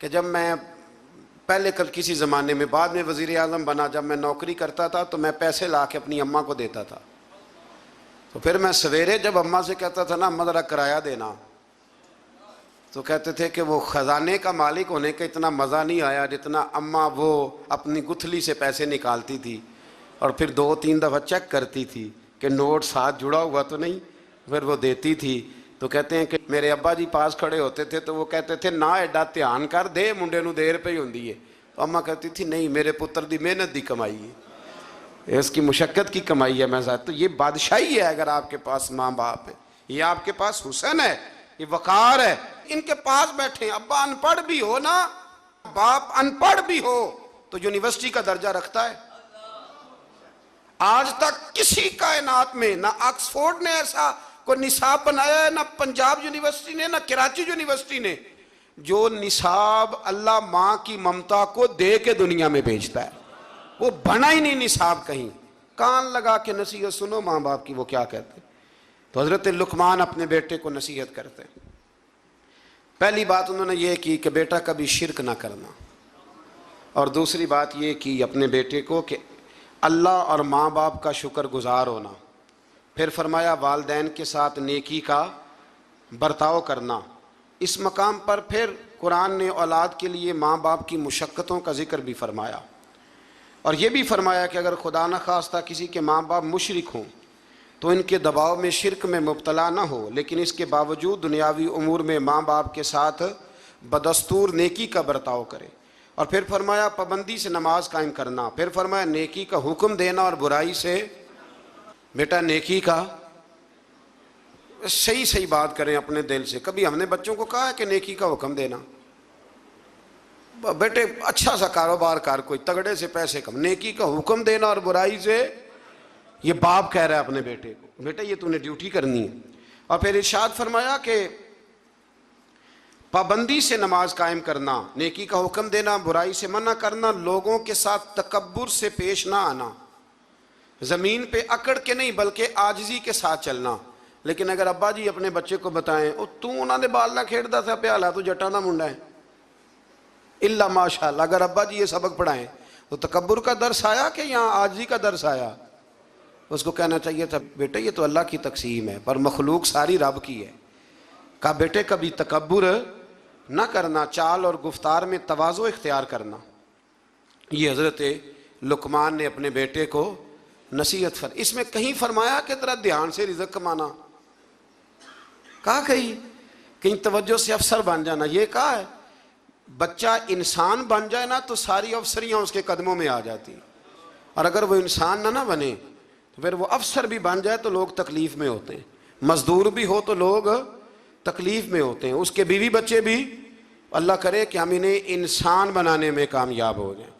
کہ جب میں پہلے کل کسی زمانے میں، بعد میں وزیر اعظم بنا، جب میں نوکری کرتا تھا تو میں پیسے لا کے اپنی اماں کو دیتا تھا، تو پھر میں سویرے جب اماں سے کہتا تھا نا اماں ذرا کرایہ دینا، تو کہتے تھے کہ وہ خزانے کا مالک ہونے کا اتنا مزہ نہیں آیا جتنا اماں وہ اپنی گتھلی سے پیسے نکالتی تھی اور پھر 2-3 دفعہ چیک کرتی تھی کہ نوٹ ساتھ جڑا ہوا تو نہیں، پھر وہ دیتی تھی۔ تو کہتے ہیں کہ میرے ابا جی پاس کھڑے ہوتے تھے تو وہ کہتے تھے نہ ایڈا دھیان کر دے منڈے نو دیر پہ ہی ہوندی ہے، تو اماں کہتی تھی نہیں میرے پتر دی محنت دی کمائی ہے، اس کی مشقت کی کمائی ہے، میں ساتھ۔ تو یہ بادشاہی ہے اگر آپ کے پاس ماں باپ ہے، یہ آپ کے پاس حسن ہے، یہ وقار ہے۔ ان کے پاس بیٹھے ہیں، ابا ان پڑھ بھی ہو نا، باپ ان پڑھ بھی ہو تو یونیورسٹی کا درجہ رکھتا ہے۔ آج تک کسی کائنات میں نہ آکسفورڈ نے ایسا کوئی نصاب بنایا ہے، نہ پنجاب یونیورسٹی نے، نہ کراچی یونیورسٹی نے، جو نصاب اللہ ماں کی ممتا کو دے کے دنیا میں بھیجتا ہے، وہ بنا ہی نہیں نصاب کہیں۔ کان لگا کے نصیحت سنو ماں باپ کی وہ کیا کہتے ہیں۔ تو حضرت لقمان اپنے بیٹے کو نصیحت کرتے ہیں۔ پہلی بات انہوں نے یہ کی کہ بیٹا کبھی شرک نہ کرنا، اور دوسری بات یہ کی اپنے بیٹے کو کہ اللہ اور ماں باپ کا شکر گزار ہونا۔ پھر فرمایا والدین کے ساتھ نیکی کا برتاؤ کرنا۔ اس مقام پر پھر قرآن نے اولاد کے لیے ماں باپ کی مشقتوں کا ذکر بھی فرمایا، اور یہ بھی فرمایا کہ اگر خدا نہ خواستہ کسی کے ماں باپ مشرک ہوں تو ان کے دباؤ میں شرک میں مبتلا نہ ہو، لیکن اس کے باوجود دنیاوی امور میں ماں باپ کے ساتھ بدستور نیکی کا برتاؤ کرے۔ اور پھر فرمایا پابندی سے نماز قائم کرنا۔ پھر فرمایا نیکی کا حکم دینا اور برائی سے، بیٹا نیکی کا صحیح بات کریں اپنے دل سے۔ کبھی ہم نے بچوں کو کہا ہے کہ نیکی کا حکم دینا؟ بیٹے اچھا سا کاروبار کر، کوئی تگڑے سے پیسے کم، نیکی کا حکم دینا اور برائی سے، یہ باپ کہہ رہا ہے اپنے بیٹے کو، بیٹا یہ تو نے ڈیوٹی کرنی ہے۔ اور پھر ارشاد فرمایا کہ پابندی سے نماز قائم کرنا، نیکی کا حکم دینا، برائی سے منع کرنا، لوگوں کے ساتھ تکبر سے پیش نہ آنا، زمین پہ اکڑ کے نہیں بلکہ عاجزی کے ساتھ چلنا۔ لیکن اگر ابا جی اپنے بچے کو بتائیں او تو انہوں نے بال نہ کھیڑتا تھا پیالہ تو جٹا نہ منڈا ہے، اللہ ماشاءاللہ، اگر ابا جی یہ سبق پڑھائیں تو تکبر کا درس آیا کہ یہاں عاجزی کا درس آیا؟ اس کو کہنا چاہیے تھا بیٹا یہ تو اللہ کی تقسیم ہے پر مخلوق ساری رب کی ہے۔ کہا بیٹے کبھی تکبر نہ کرنا، چال اور گفتار میں تواضع اختیار کرنا۔ یہ حضرت لقمان نے اپنے بیٹے کو نصیحت اس میں کہیں فرمایا کہ ذرا دھیان سے رزق کمانا، کہا کہیں توجہ سے افسر بن جانا، یہ کہا ہے بچہ انسان بن جائے نا تو ساری افسریاں اس کے قدموں میں آ جاتی، اور اگر وہ انسان نہ بنے تو پھر وہ افسر بھی بن جائے تو لوگ تکلیف میں ہوتے ہیں، مزدور بھی ہو تو لوگ تکلیف میں ہوتے ہیں، اس کے بیوی بچے بھی۔ اللہ کرے کہ ہم انہیں انسان بنانے میں کامیاب ہو جائیں۔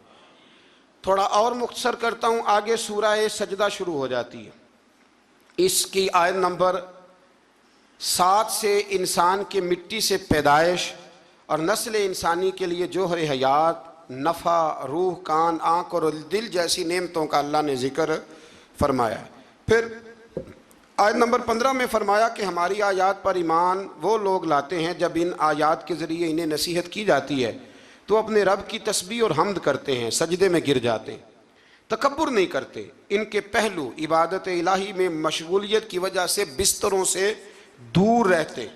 تھوڑا اور مختصر کرتا ہوں، آگے سورہ سجدہ شروع ہو جاتی ہے۔ اس کی آیت نمبر 7 سے انسان کے مٹی سے پیدائش اور نسل انسانی کے لیے جوہر حیات، نفع، روح، کان، آنکھ اور دل جیسی نعمتوں کا اللہ نے ذکر فرمایا ہے۔ پھر آیت نمبر 15 میں فرمایا کہ ہماری آیات پر ایمان وہ لوگ لاتے ہیں جب ان آیات کے ذریعے انہیں نصیحت کی جاتی ہے تو اپنے رب کی تسبیح اور حمد کرتے ہیں، سجدے میں گر جاتے ہیں، تکبر نہیں کرتے۔ ان کے پہلو عبادت الہی میں مشغولیت کی وجہ سے بستروں سے دور رہتے،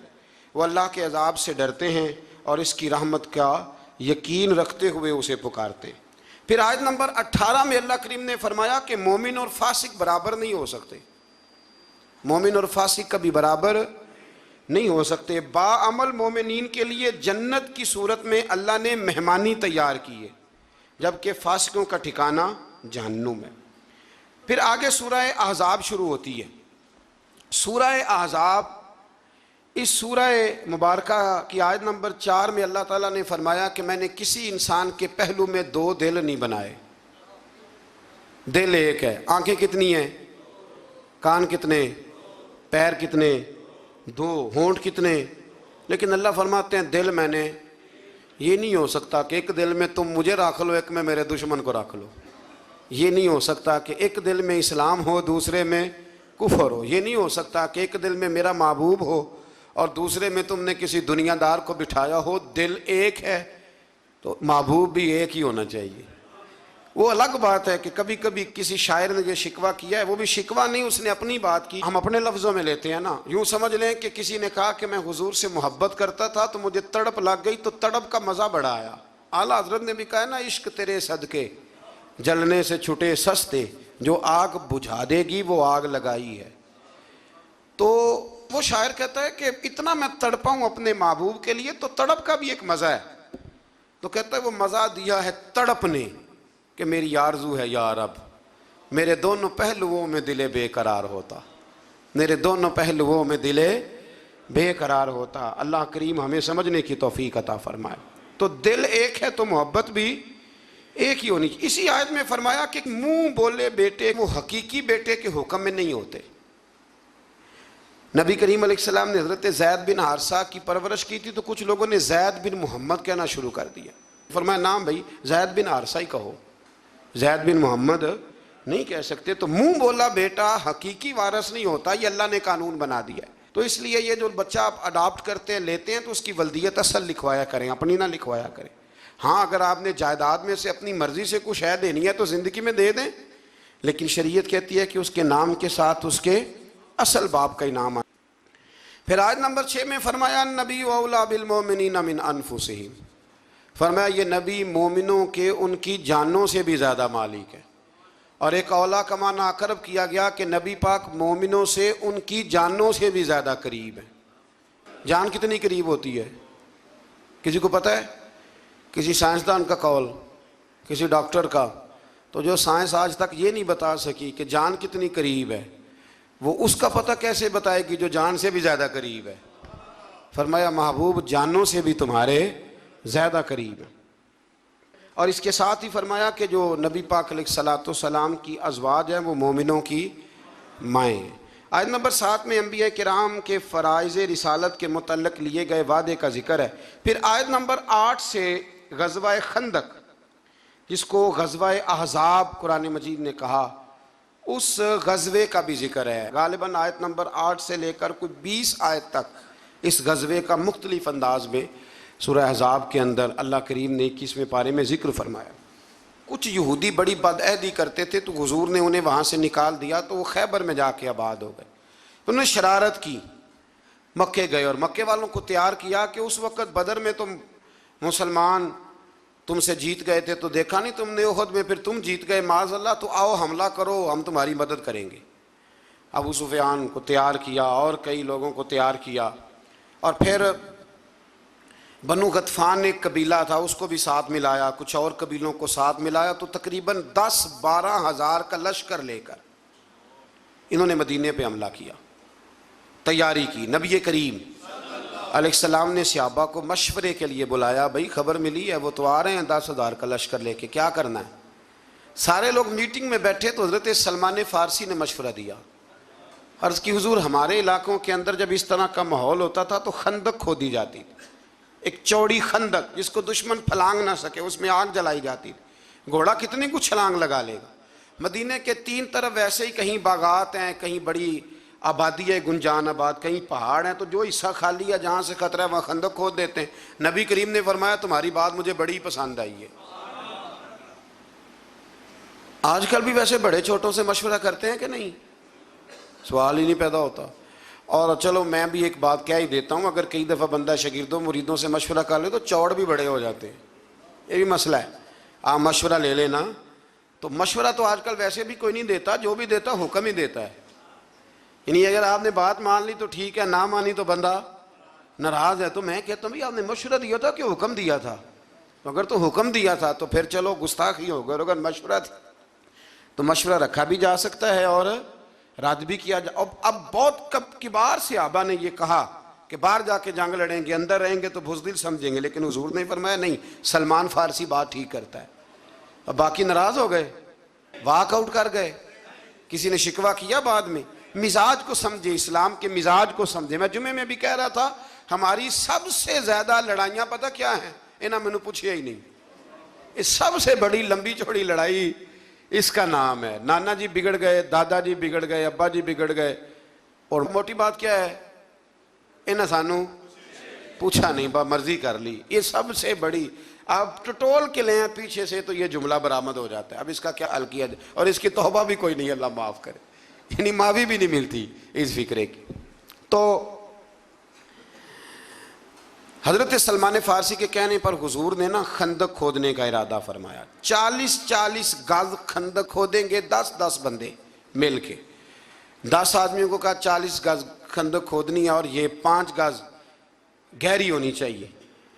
وہ اللہ کے عذاب سے ڈرتے ہیں اور اس کی رحمت کا یقین رکھتے ہوئے اسے پکارتے۔ پھر آیت نمبر 18 میں اللہ کریم نے فرمایا کہ مومن اور فاسق برابر نہیں ہو سکتے، مومن اور فاسق کبھی برابر نہیں ہو سکتے۔ باعمل مومنین کے لیے جنت کی صورت میں اللہ نے مہمانی تیار کی ہے، جبکہ فاسقوں کا ٹھکانہ جہنم ہے۔ پھر آگے سورہ احزاب شروع ہوتی ہے۔ سورہ احزاب، اس سورہ مبارکہ کی آیت نمبر 4 میں اللہ تعالیٰ نے فرمایا کہ میں نے کسی انسان کے پہلو میں 2 دل نہیں بنائے، دل ایک ہے، آنکھیں کتنی ہیں، کان کتنے، پیر کتنے، 2، ہونٹ کتنے، لیکن اللہ فرماتے ہیں دل میں نے، یہ نہیں ہو سکتا کہ ایک دل میں تم مجھے رکھ لو ایک میں میرے دشمن کو رکھ لو، یہ نہیں ہو سکتا کہ ایک دل میں اسلام ہو دوسرے میں کفر ہو. یہ نہیں ہو سکتا کہ ایک دل میں میرا محبوب ہو اور دوسرے میں تم نے کسی دنیا دار کو بٹھایا ہو. دل ایک ہے تو محبوب بھی ایک ہی ہونا چاہیے. وہ الگ بات ہے کہ کبھی کبھی کسی شاعر نے یہ شکوہ کیا ہے، وہ بھی شکوہ نہیں، اس نے اپنی بات کی. ہم اپنے لفظوں میں لیتے ہیں نا. یوں سمجھ لیں کہ کسی نے کہا کہ میں حضور سے محبت کرتا تھا تو مجھے تڑپ لگ گئی تو تڑپ کا مزہ بڑا آیا. اعلیٰ حضرت نے بھی کہا ہے نا، عشق تیرے صدقے جلنے سے چھٹے سستے، جو آگ بجھا دے گی وہ آگ لگائی ہے. تو وہ شاعر کہتا ہے کہ اتنا میں تڑپا ہوں اپنے محبوب کے لیے تو تڑپ کا بھی ایک مزہ ہے. تو کہتا ہے وہ مزہ دیا ہے تڑپ نے کہ میری آرزو ہے یا رب میرے دونوں پہلوؤں میں دل بے قرار ہوتا، میرے دونوں پہلوؤں میں دل بے قرار ہوتا. اللہ کریم ہمیں سمجھنے کی توفیق عطا فرمائے. تو دل ایک ہے تو محبت بھی ایک ہی ہونی چاہیے. اسی آیت میں فرمایا کہ منہ بولے بیٹے وہ حقیقی بیٹے کے حکم میں نہیں ہوتے. نبی کریم علیہ السلام نے حضرت زید بن حارثہ کی پرورش کی تھی تو کچھ لوگوں نے زید بن محمد کہنا شروع کر دیا. فرمایا نام بھائی زید بن حارثہ ہی کہو، زید بن محمد نہیں کہہ سکتے. تو منہ بولا بیٹا حقیقی وارث نہیں ہوتا، یہ اللہ نے قانون بنا دیا ہے. تو اس لیے یہ جو بچہ آپ اڈاپٹ کرتے ہیں لیتے ہیں تو اس کی ولدیت اصل لکھوایا کریں، اپنی نہ لکھوایا کریں. ہاں اگر آپ نے جائیداد میں سے اپنی مرضی سے کچھ شے دینی ہے تو زندگی میں دے دیں، لیکن شریعت کہتی ہے کہ اس کے نام کے ساتھ اس کے اصل باپ کا ہی نام آئے. پھر آیت نمبر 6 میں فرمایا النبی اولیٰ بالمؤمنین من انفسہم. فرمایا یہ نبی مومنوں کے ان کی جانوں سے بھی زیادہ مالک ہے. اور ایک اولیٰ کا معنی اقرب کیا گیا کہ نبی پاک مومنوں سے ان کی جانوں سے بھی زیادہ قریب ہے. جان کتنی قریب ہوتی ہے کسی کو پتہ ہے؟ کسی سائنسدان کا قول، کسی ڈاکٹر کا. تو جو سائنس آج تک یہ نہیں بتا سکی کہ جان کتنی قریب ہے، وہ اس کا پتہ کیسے بتائے گی جو جان سے بھی زیادہ قریب ہے. فرمایا محبوب جانوں سے بھی تمہارے زیادہ قریب ہے. اور اس کے ساتھ ہی فرمایا کہ جو نبی پاک علیہ الصلوۃ والسلام کی ازواج ہیں وہ مومنوں کی مائیں ہیں. آیت نمبر 7 میں انبیاء کرام کے فرائض رسالت کے متعلق لیے گئے وعدے کا ذکر ہے. پھر آیت نمبر 8 سے غزوہ خندق، جس کو غزوہ احزاب قرآن مجید نے کہا، اس غزوے کا بھی ذکر ہے. غالباً آیت نمبر 8 سے لے کر کوئی 20 آیت تک اس غزوے کا مختلف انداز میں سورہ احزاب کے اندر اللہ کریم نے 21ویں پارے میں ذکر فرمایا. کچھ یہودی بڑی بدعہدی کرتے تھے تو حضور نے انہیں وہاں سے نکال دیا تو وہ خیبر میں جا کے آباد ہو گئے. انہوں نے شرارت کی، مکے گئے اور مکے والوں کو تیار کیا کہ اس وقت بدر میں تم مسلمان تم سے جیت گئے تھے تو دیکھا نہیں تم نے، احد میں پھر تم جیت گئے معاذ اللہ، تو آؤ حملہ کرو ہم تمہاری مدد کریں گے. ابو سفیان کو تیار کیا اور کئی لوگوں کو تیار کیا، اور پھر بنو غطفان ایک قبیلہ تھا اس کو بھی ساتھ ملایا، کچھ اور قبیلوں کو ساتھ ملایا، تو تقریباً 10-12 ہزار کا لشکر لے کر انہوں نے مدینے پہ حملہ کیا، تیاری کی. نبی کریم علیہ السلام نے صحابہ کو مشورے کے لیے بلایا. بھائی خبر ملی ہے وہ تو آ رہے ہیں 10,000 کا لشکر لے کے، کیا کرنا ہے؟ سارے لوگ میٹنگ میں بیٹھے تو حضرت سلمان فارسی نے مشورہ دیا. عرض کی حضور ہمارے علاقوں کے اندر جب اس طرح کا ماحول ہوتا تھا تو خندق کھودی جاتی تھی، ایک چوڑی خندق جس کو دشمن پھلانگ نہ سکے، اس میں آگ جلائی جاتی تھی. گھوڑا کتنی کچھ چھلانگ لگا لے گا. مدینے کے 3 طرف ویسے ہی کہیں باغات ہیں، کہیں بڑی آبادی ہے گنجان آباد، کہیں پہاڑ ہیں، تو جو حصہ خالی ہے جہاں سے خطرہ ہے وہاں خندق کھود دیتے ہیں. نبی کریم نے فرمایا تمہاری بات مجھے بڑی پسند آئی ہے. آج کل بھی ویسے بڑے چھوٹوں سے مشورہ کرتے ہیں کہ نہیں؟ سوال ہی نہیں پیدا ہوتا. اور چلو میں بھی ایک بات کہہ ہی دیتا ہوں، اگر کئی دفعہ بندہ شاگردوں مریدوں سے مشورہ کر لے تو چوڑ بھی بڑے ہو جاتے ہیں. یہ بھی مسئلہ ہے. آپ مشورہ لے لینا. تو مشورہ تو آج کل ویسے بھی کوئی نہیں دیتا، جو بھی دیتا حکم ہی دیتا ہے. یعنی اگر آپ نے بات مان لی تو ٹھیک ہے، نہ مانی تو بندہ ناراض ہے. تو میں کہتا ہوں بھائی آپ نے مشورہ دیا تھا کہ حکم دیا تھا؟ اگر تو حکم دیا تھا تو پھر چلو گستاخی ہو گئی، اگر مشورہ تھا تو مشورہ رکھا بھی جا سکتا ہے اور رد بھی کیا جا. اب بہت کبار صحابہ نے یہ کہا کہ باہر جا کے جنگ لڑیں گے، اندر رہیں گے تو بزدل سمجھیں گے، لیکن حضور نے فرمایا نہیں، سلمان فارسی بات ٹھیک کرتا ہے. اب باقی ناراض ہو گئے، واک آؤٹ کر گئے. کسی نے شکوہ کیا بعد میں. مزاج کو سمجھے، اسلام کے مزاج کو سمجھے. میں جمعے میں بھی کہہ رہا تھا ہماری سب سے زیادہ لڑائیاں پتہ کیا ہیں؟ انہاں میں نے پوچھیا ہی نہیں. اس سب سے بڑی لمبی چوڑی لڑائی اس کا نام ہے. نانا جی بگڑ گئے, دادا جی بگڑ گئے, ابا جی بگڑ گئے, اور موٹی بات کیا ہے, انہیں سانو پوچھا نہیں, با مرضی کر لی. یہ سب سے بڑی, آپ ٹٹول کے لیں پیچھے سے تو یہ جملہ برآمد ہو جاتا ہے. اب اس کا کیا حل کیا جائے, اور اس کی توبہ بھی کوئی نہیں, اللہ معاف کرے, یعنی معافی بھی نہیں ملتی اس فکرے کی. تو حضرت سلمان فارسی کے کہنے پر حضور نے نا خندق کھودنے کا ارادہ فرمایا. 40 گز خندق کھودیں گے 10 بندے مل کے. 10 آدمیوں کو کہا 40 گز خندق کھودنی ہے, اور یہ 5 گز گہری ہونی چاہیے.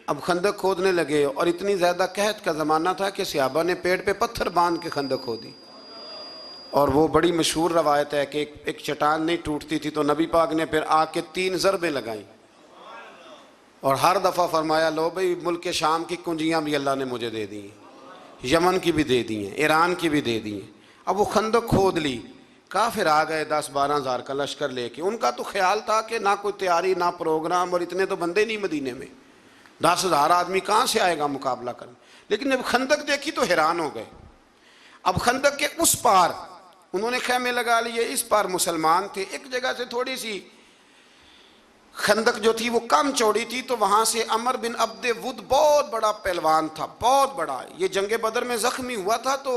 اب خندق کھودنے لگے, اور اتنی زیادہ قحط کا زمانہ تھا کہ صحابہ نے پیڑ پہ پتھر باندھ کے خندق کھودی. اور وہ بڑی مشہور روایت ہے کہ ایک چٹان نہیں ٹوٹتی تھی تو نبی پاک نے پھر آ کے 3 ضربیں لگائیں, اور ہر دفعہ فرمایا لو بھئی ملک شام کی کنجیاں بھی اللہ نے مجھے دے دی ہیں, یمن کی بھی دے دی ہیں, ایران کی بھی دے دی ہیں. اب وہ خندق کھود لی, کافر آ گئے 10-12 ہزار کا لشکر لے کے. ان کا تو خیال تھا کہ نہ کوئی تیاری نہ پروگرام, اور اتنے تو بندے نہیں مدینے میں, 10,000 آدمی کہاں سے آئے گا مقابلہ کرنے. لیکن جب خندق دیکھی تو حیران ہو گئے. اب خندق کے اس پار انہوں نے خیمے لگا لیے, اس پار مسلمان تھے. ایک جگہ سے تھوڑی سی خندق جو تھی وہ کم چوڑی تھی, تو وہاں سے عمر بن عبد ود بہت بڑا پہلوان تھا, بہت بڑا, یہ جنگ بدر میں زخمی ہوا تھا تو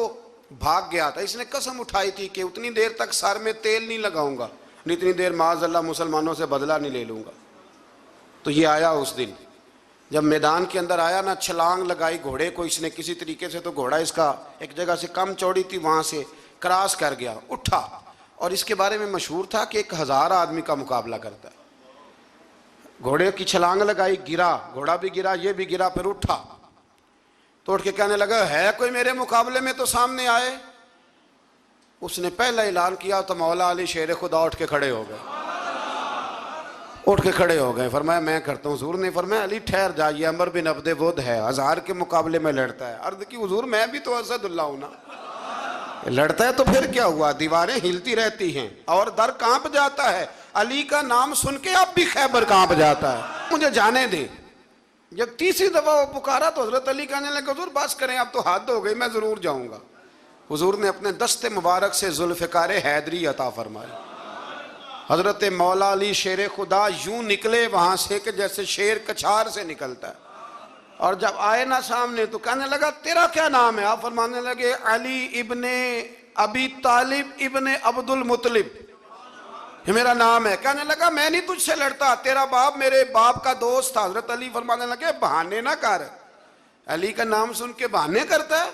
بھاگ گیا تھا. اس نے قسم اٹھائی تھی کہ اتنی دیر تک سر میں تیل نہیں لگاؤں گا, اتنی دیر معاذ اللہ مسلمانوں سے بدلہ نہیں لے لوں گا. تو یہ آیا اس دن, جب میدان کے اندر آیا نا, چھلانگ لگائی گھوڑے کو اس نے کسی طریقے سے, تو گھوڑا اس کا ایک جگہ سے کم چوڑی تھی وہاں سے کراس کر گیا, اٹھا. اور اس کے بارے میں مشہور تھا کہ 1000 آدمی کا مقابلہ کرتا ہے. گھوڑے کی چھلانگ لگائی, گرا, گھوڑا بھی گرا, یہ بھی گرا, پھر اٹھا. تو اٹھ کے کہنے لگا ہے کوئی میرے مقابلے میں تو سامنے آئے. اس نے پہلا اعلان کیا تو مولا علی شیر خدا اٹھ کے کھڑے ہو گئے, اٹھ کے کھڑے ہو گئے. فرمایا میں کرتا ہوں. حضور نے فرمایا علی ٹھہر جائیے, عمر بن عبد ود ہے, 1000 کے مقابلے میں لڑتا ہے. عرض کی حضور میں بھی تو اسد اللہ ہوں نا, لڑتا ہے تو پھر کیا ہوا, دیواریں ہلتی رہتی ہیں اور در کانپ جاتا ہے. علی کا نام سن کے اب بھی خیبر کانپ جاتا ہے, مجھے جانے دیں. جب تیسری دفعہ وہ پکارا تو حضرت علی کہنے لگے حضور بس کریں, اب تو حد ہو گئی, میں ضرور جاؤں گا. حضور نے اپنے دست مبارک سے ذوالفقار حیدری عطا فرمایا. حضرت مولا علی شیر خدا یوں نکلے وہاں سے کہ جیسے شیر کچھار سے نکلتا ہے. اور جب آئے نا سامنے تو کہنے لگا تیرا کیا نام ہے. آپ فرمانے لگے علی ابن ابی طالب ابن عبد المطلب, یہ میرا نام ہے. کہنے لگا میں نہیں تجھ سے لڑتا, تیرا باپ میرے باپ کا دوست تھا. حضرت علی فرمانے لگے بہانے نہ کر, علی کا نام سن کے بہانے کرتا ہے.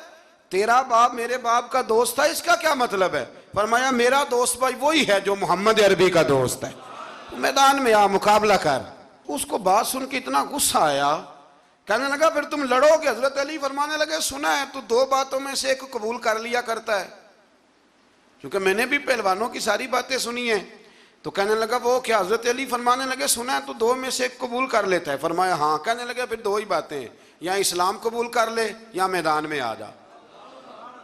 تیرا باپ میرے باپ کا دوست تھا, اس کا کیا مطلب ہے. فرمایا میرا دوست بھائی وہی ہے جو محمد عربی کا دوست ہے, میدان میں آ مقابلہ کر. اس کو بات سن کے اتنا غصہ آیا, کہنے لگا پھر تم لڑو گے. حضرت علی فرمانے لگے سنا ہے تو 2 باتوں میں سے ایک قبول کر لیا کرتا ہے, کیونکہ میں نے بھی پہلوانوں کی ساری باتیں سنی ہیں. تو کہنے لگا وہ کیا. حضرت علی فرمانے لگے سنا ہے تو 2 میں سے ایک قبول کر لیتا ہے. فرمایا ہاں. کہنے لگے پھر 2 ہی باتیں ہیں, یا اسلام قبول کر لے یا میدان میں آ جا,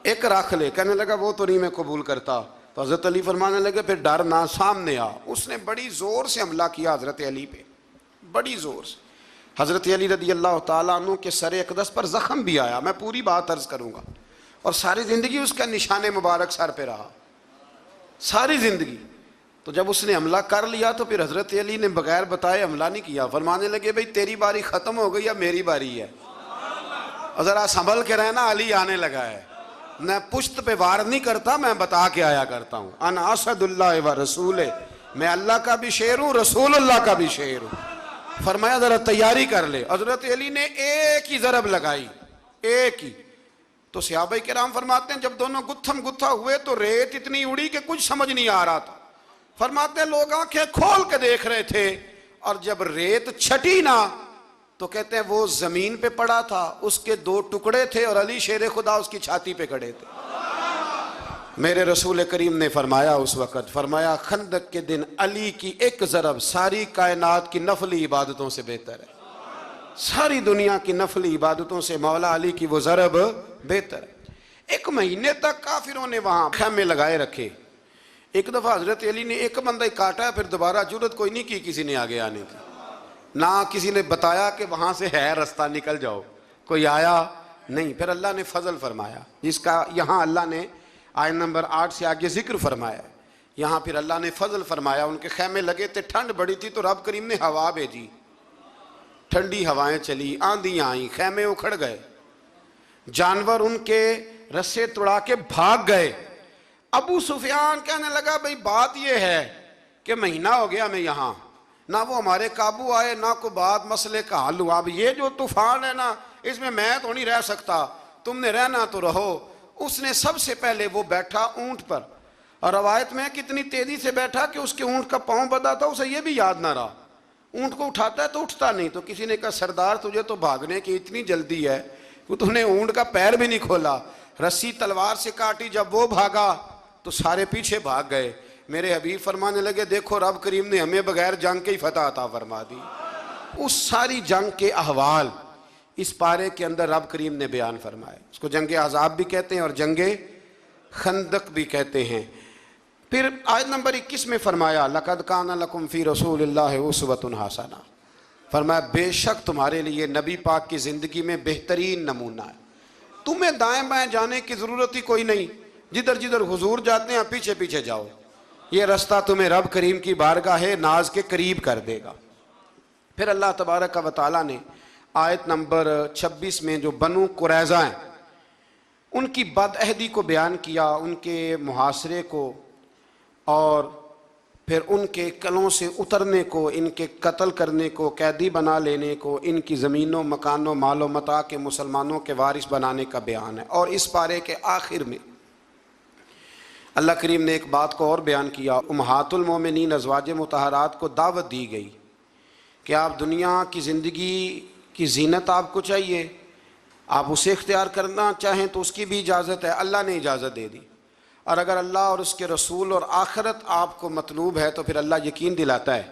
ایک رکھ لے. کہنے لگا وہ تو نہیں میں قبول کرتا. تو حضرت علی فرمانے لگے پھر ڈر نہ, سامنے آ. اس نے بڑی زور سے حملہ کیا حضرت علی پہ, بڑی زور سے. حضرت علی رضی اللہ تعالیٰ عنہ کے سر اقدس پر زخم بھی آیا, میں پوری بات عرض کروں گا, اور ساری زندگی اس کا نشان مبارک سر پہ رہا, ساری زندگی. تو جب اس نے حملہ کر لیا تو پھر حضرت علی نے بغیر بتائے حملہ نہیں کیا. فرمانے لگے بھئی تیری باری ختم ہو گئی, اب میری باری ہے, اور ذرا سنبھل کے رہنا, علی آنے لگا ہے. میں پشت پہ وار نہیں کرتا, میں بتا کے آیا کرتا ہوں. انا اسد اللہ و رسول, میں اللہ کا بھی شیر ہوں, رسول اللہ کا بھی شیر ہوں. فرمایا ذرا تیاری کر لے. حضرت علی نے ایک ہی ضرب لگائی, ایک ہی. تو صحابہ کرام فرماتے ہیں جب دونوں گتھم گتھا ہوئے تو ریت اتنی اڑی کہ کچھ سمجھ نہیں آ رہا تھا. فرماتے ہیں لوگ آنکھیں کھول کے دیکھ رہے تھے, اور جب ریت چھٹی نا تو کہتے ہیں وہ زمین پہ پڑا تھا, اس کے 2 ٹکڑے تھے, اور علی شیر خدا اس کی چھاتی پہ کھڑے تھے. میرے رسول کریم نے فرمایا اس وقت, فرمایا خندق کے دن علی کی ایک ضرب ساری کائنات کی نفلی عبادتوں سے بہتر ہے, ساری دنیا کی نفلی عبادتوں سے مولا علی کی وہ ضرب بہتر ہے. 1 مہینے تک کافروں نے وہاں خیمے لگائے رکھے. ایک دفعہ حضرت علی نے ایک بندہ ہی کاٹا, پھر دوبارہ جرت کوئی نہیں کی کسی نے آگے آنے کی, نہ کسی نے بتایا کہ وہاں سے ہے رستہ نکل جاؤ, کوئی آیا نہیں. پھر اللہ نے فضل فرمایا, جس کا یہاں اللہ نے آیت نمبر 8 سے آگے ذکر فرمایا ہے. یہاں پھر اللہ نے فضل فرمایا. ان کے خیمے لگے تھے, ٹھنڈ بڑی تھی تو رب کریم نے ہوا بھیجی, ٹھنڈی ہوائیں چلی, آندھیاں آئیں, خیمے اکھڑ گئے, جانور ان کے رسے توڑا کے بھاگ گئے. ابو سفیان کہنے لگا بھئی بات یہ ہے کہ مہینہ ہو گیا میں یہاں, نہ وہ ہمارے قابو آئے, نہ کوئی بات مسئلے کا حل ہوا. اب یہ جو طوفان ہے نا, اس میں تو نہیں رہ سکتا, تم نے رہنا تو رہو. اس نے سب سے پہلے وہ بیٹھا اونٹ پر, اور روایت میں کتنی تیزی سے بیٹھا کہ اس کے اونٹ کا پاؤں بندھا تھا, اسے یہ بھی یاد نہ رہا. اونٹ کو اٹھاتا ہے تو اٹھتا نہیں. تو کسی نے کہا سردار تجھے تو بھاگنے کی اتنی جلدی ہے کہ تو نے اونٹ کا پیر بھی نہیں کھولا. رسی تلوار سے کاٹی, جب وہ بھاگا تو سارے پیچھے بھاگ گئے. میرے حبیب فرمانے لگے دیکھو رب کریم نے ہمیں بغیر جنگ کے ہی فتح عطا فرما دی. اس ساری جنگ کے احوال اس پارے کے اندر رب کریم نے بیان فرمائے. اس کو جنگ احزاب بھی کہتے ہیں اور جنگ خندق بھی کہتے ہیں. پھر آیت نمبر 21 میں فرمایا لَقَدْ كَانَ لَكُمْ فِي رَسُولِ اللَّهِ أُسْوَةٌ حَسَنَةٌ. فرمایا بے شک تمہارے لیے نبی پاک کی زندگی میں بہترین نمونہ ہے. تمہیں دائیں بائیں جانے کی ضرورت ہی کوئی نہیں, جدھر جدھر حضور جاتے ہیں پیچھے پیچھے جاؤ. یہ رستہ تمہیں رب کریم کی بارگاہ ناز کے قریب کر دے گا. پھر اللہ تبارک و تعالیٰ نے آیت نمبر 26 میں جو بنو قریظہ ہیں ان کی بدعہدی کو بیان کیا, ان کے محاصرے کو, اور پھر ان کے کلوں سے اترنے کو, ان کے قتل کرنے کو, قیدی بنا لینے کو, ان کی زمینوں مکانوں مال و متاع کے مسلمانوں کے وارث بنانے کا بیان ہے. اور اس پارے کے آخر میں اللہ کریم نے ایک بات کو اور بیان کیا. امہات المومنین ازواج مطہرات کو دعوت دی گئی کہ آپ دنیا کی زندگی کی زینت آپ کو چاہیے, آپ اسے اختیار کرنا چاہیں تو اس کی بھی اجازت ہے, اللہ نے اجازت دے دی. اور اگر اللہ اور اس کے رسول اور آخرت آپ کو مطلوب ہے تو پھر اللہ یقین دلاتا ہے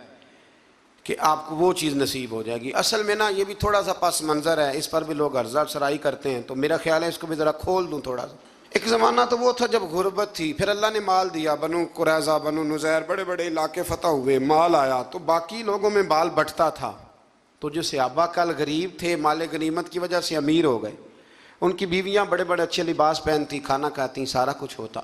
کہ آپ کو وہ چیز نصیب ہو جائے گی. اصل میں نا یہ بھی تھوڑا سا پس منظر ہے, اس پر بھی لوگ عرضہ افزائی کرتے ہیں, تو میرا خیال ہے اس کو بھی ذرا کھول دوں تھوڑا سا. ایک زمانہ تو وہ تھا جب غربت تھی, پھر اللہ نے مال دیا, بنو قریظہ بنو نذیر بڑے بڑے علاقے فتح ہوئے, مال آیا تو باقی لوگوں میں بال بٹتا تھا. تو جو صحابہ کل غریب تھے مال غنیمت کی وجہ سے امیر ہو گئے, ان کی بیویاں بڑے بڑے اچھے لباس پہنتی, کھانا کھاتی, سارا کچھ ہوتا.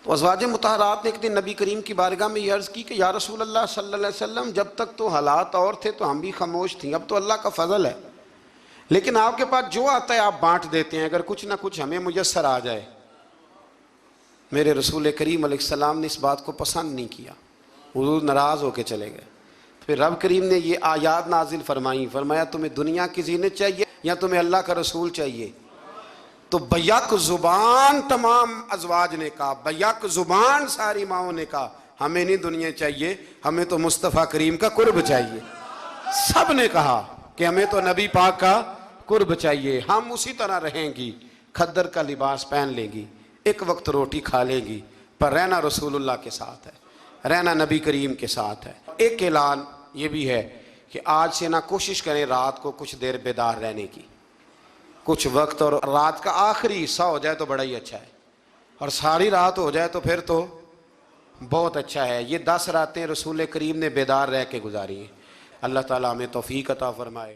تو ازواج مطہرات نے ایک دن نبی کریم کی بارگاہ میں یہ عرض کی کہ یا رسول اللہ صلی اللہ علیہ وسلم جب تک تو حالات اور تھے تو ہم بھی خاموش تھیں, اب تو اللہ کا فضل ہے, لیکن آپ کے پاس جو آتا ہے آپ بانٹ دیتے ہیں, اگر کچھ نہ کچھ ہمیں میسر آ جائے. میرے رسول کریم علیہ السلام نے اس بات کو پسند نہیں کیا, حضور ناراض ہو کے چلے گئے. پھر رب کریم نے یہ آیات نازل فرمائیں, فرمایا تمہیں دنیا کی زینت چاہیے یا تمہیں اللہ کا رسول چاہیے؟ تو بیک زبان تمام ازواج نے کہا, بیک زبان ساری ماؤں نے کہا ہمیں نہیں دنیا چاہیے, ہمیں تو مصطفیٰ کریم کا قرب چاہیے. سب نے کہا کہ ہمیں تو نبی پاک کا قرب چاہیے, ہم اسی طرح رہیں گی, کھدر کا لباس پہن لیں گی, ایک وقت روٹی کھا لیں گی, پر رہنا رسول اللہ کے ساتھ ہے, رہنا نبی کریم کے ساتھ ہے. ایک اعلان یہ بھی ہے کہ آج سے نہ کوشش کریں رات کو کچھ دیر بیدار رہنے کی, کچھ وقت, اور رات کا آخری حصہ ہو جائے تو بڑا ہی اچھا ہے, اور ساری رات ہو جائے تو پھر تو بہت اچھا ہے. یہ 10 راتیں رسول کریم نے بیدار رہ کے گزاری ہیں. اللہ تعالیٰ ہمیں توفیق عطا فرمائے.